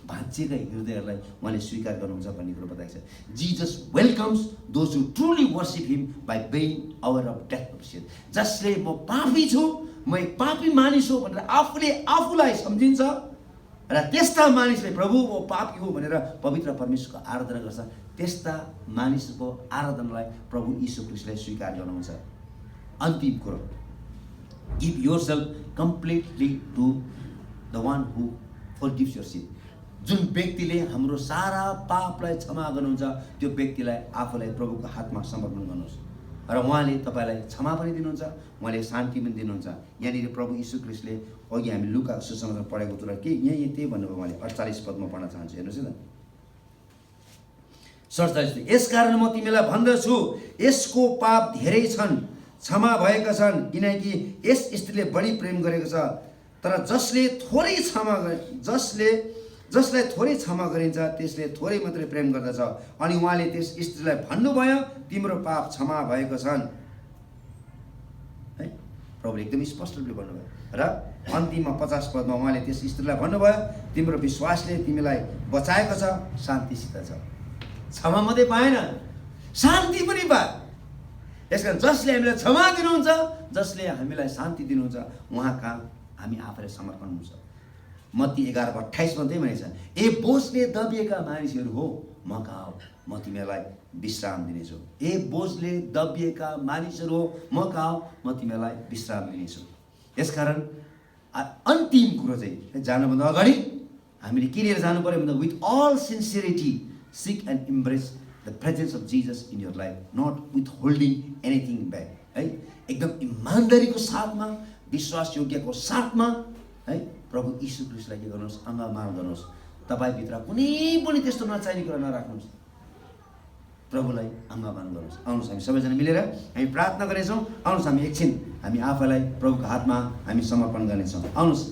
भाँचिएका हृदयहरूलाई उहाँले स्वीकार गर्नुहुन्छ भन्ने कुरो बताएको छ। Jesus welcomes those who truly worship him by being aware of death of sin. जसले म पापी छु, म एक पापी मानिस हो भनेर आफूले आफूलाई सम्झिन्छ र त्यस्ता मानिसले प्रभु म पापी हो भनेर पवित्र परमेश्वरको आराधना गर्छ, त्यस्ता मानिसको आराधनालाई प्रभु यीशु ख्रिस्टले स्वीकार गर्नुहुन्छ। अन्तिम कुरो, give yourself completely to the one who forgives your sin. जुन व्यक्तिले हाम्रो सारा पापलाई क्षमा गर्नुहुन्छ त्यो व्यक्तिलाई आफूलाई प्रभुको हातमा समर्पण गर्नुहोस् र उहाँले तपाईँलाई क्षमा पनि दिनुहुन्छ, उहाँले शान्ति पनि दिनुहुन्छ। यहाँनिर प्रभु यीशु ख्रिस्टले अघि हामी लुकाको सुसमाचार पढेको कुरा के यही त्यही भन्नुभयो, उहाँले 48 पदमा पढ्न चाहन्छु, हेर्नुहोस् है त। 47, यसकारण म तिमीलाई भन्दछु यसको पाप धेरै छन्, क्षमा भएका छन्, किनकि यस स्त्रीले बढी प्रेम गरेको छ। तर जसलाई थोरै क्षमा गरिन्छ त्यसले थोरै मात्रै प्रेम गर्दछ। अनि उहाँले त्यस स्त्रीलाई भन्नुभयो तिम्रो पाप क्षमा भएको छन् है, प्रभुले एकदम स्पष्ट रूपले भन्नुभयो। र अन्तिममा 50 पदमा उहाँले त्यस स्त्रीलाई भन्नुभयो तिम्रो विश्वासले तिमीलाई बचाएको छ, शान्तिसित छ। क्षमा मात्रै पाएन, शान्ति पनि पाए। यसकारण जसले हामीलाई क्षमा दिनुहुन्छ, जसले हामीलाई शान्ति दिनुहुन्छ, उहाँ कहाँ हामी आफैलाई समर्पण हुन्छ। मत्ती 11:28 त्यही भनेको छ, ए बोझले दबिएका मानिसहरू हो म कहाँ हो, म तिमीहरूलाई विश्राम दिनेछु। ए बोझले दबिएका मानिसहरू हो म कहाँ हो, म तिमीहरूलाई विश्राम दिनेछु। यसकारण अन्तिम कुरो चाहिँ जानुभन्दा अगाडि हामीले के लिएर जानु पर्यो भन्दा with all sincerity seek and embrace the presence of Jesus in your life, not with holding anything back, है। एकदम इमान्दारीको साथमा, विश्वास योग्यको साथमा, है, प्रभु यीशु ख्रीष्टलाई के गर्नुहोस्, अङ्गमान गर्नुहोस्। तपाईँभित्र कुनै पनि त्यस्तो नचाहिने कुरा नराख्नुहोस्, प्रभुलाई अङ्गमान गर्नुहोस्। आउनुहोस् हामी सबैजना मिलेर हामी प्रार्थना गर्नेछौँ। आउनुहोस् हामी एकछिन हामी आफैलाई प्रभुको हातमा हामी समर्पण गर्नेछौँ। आउनुहोस्।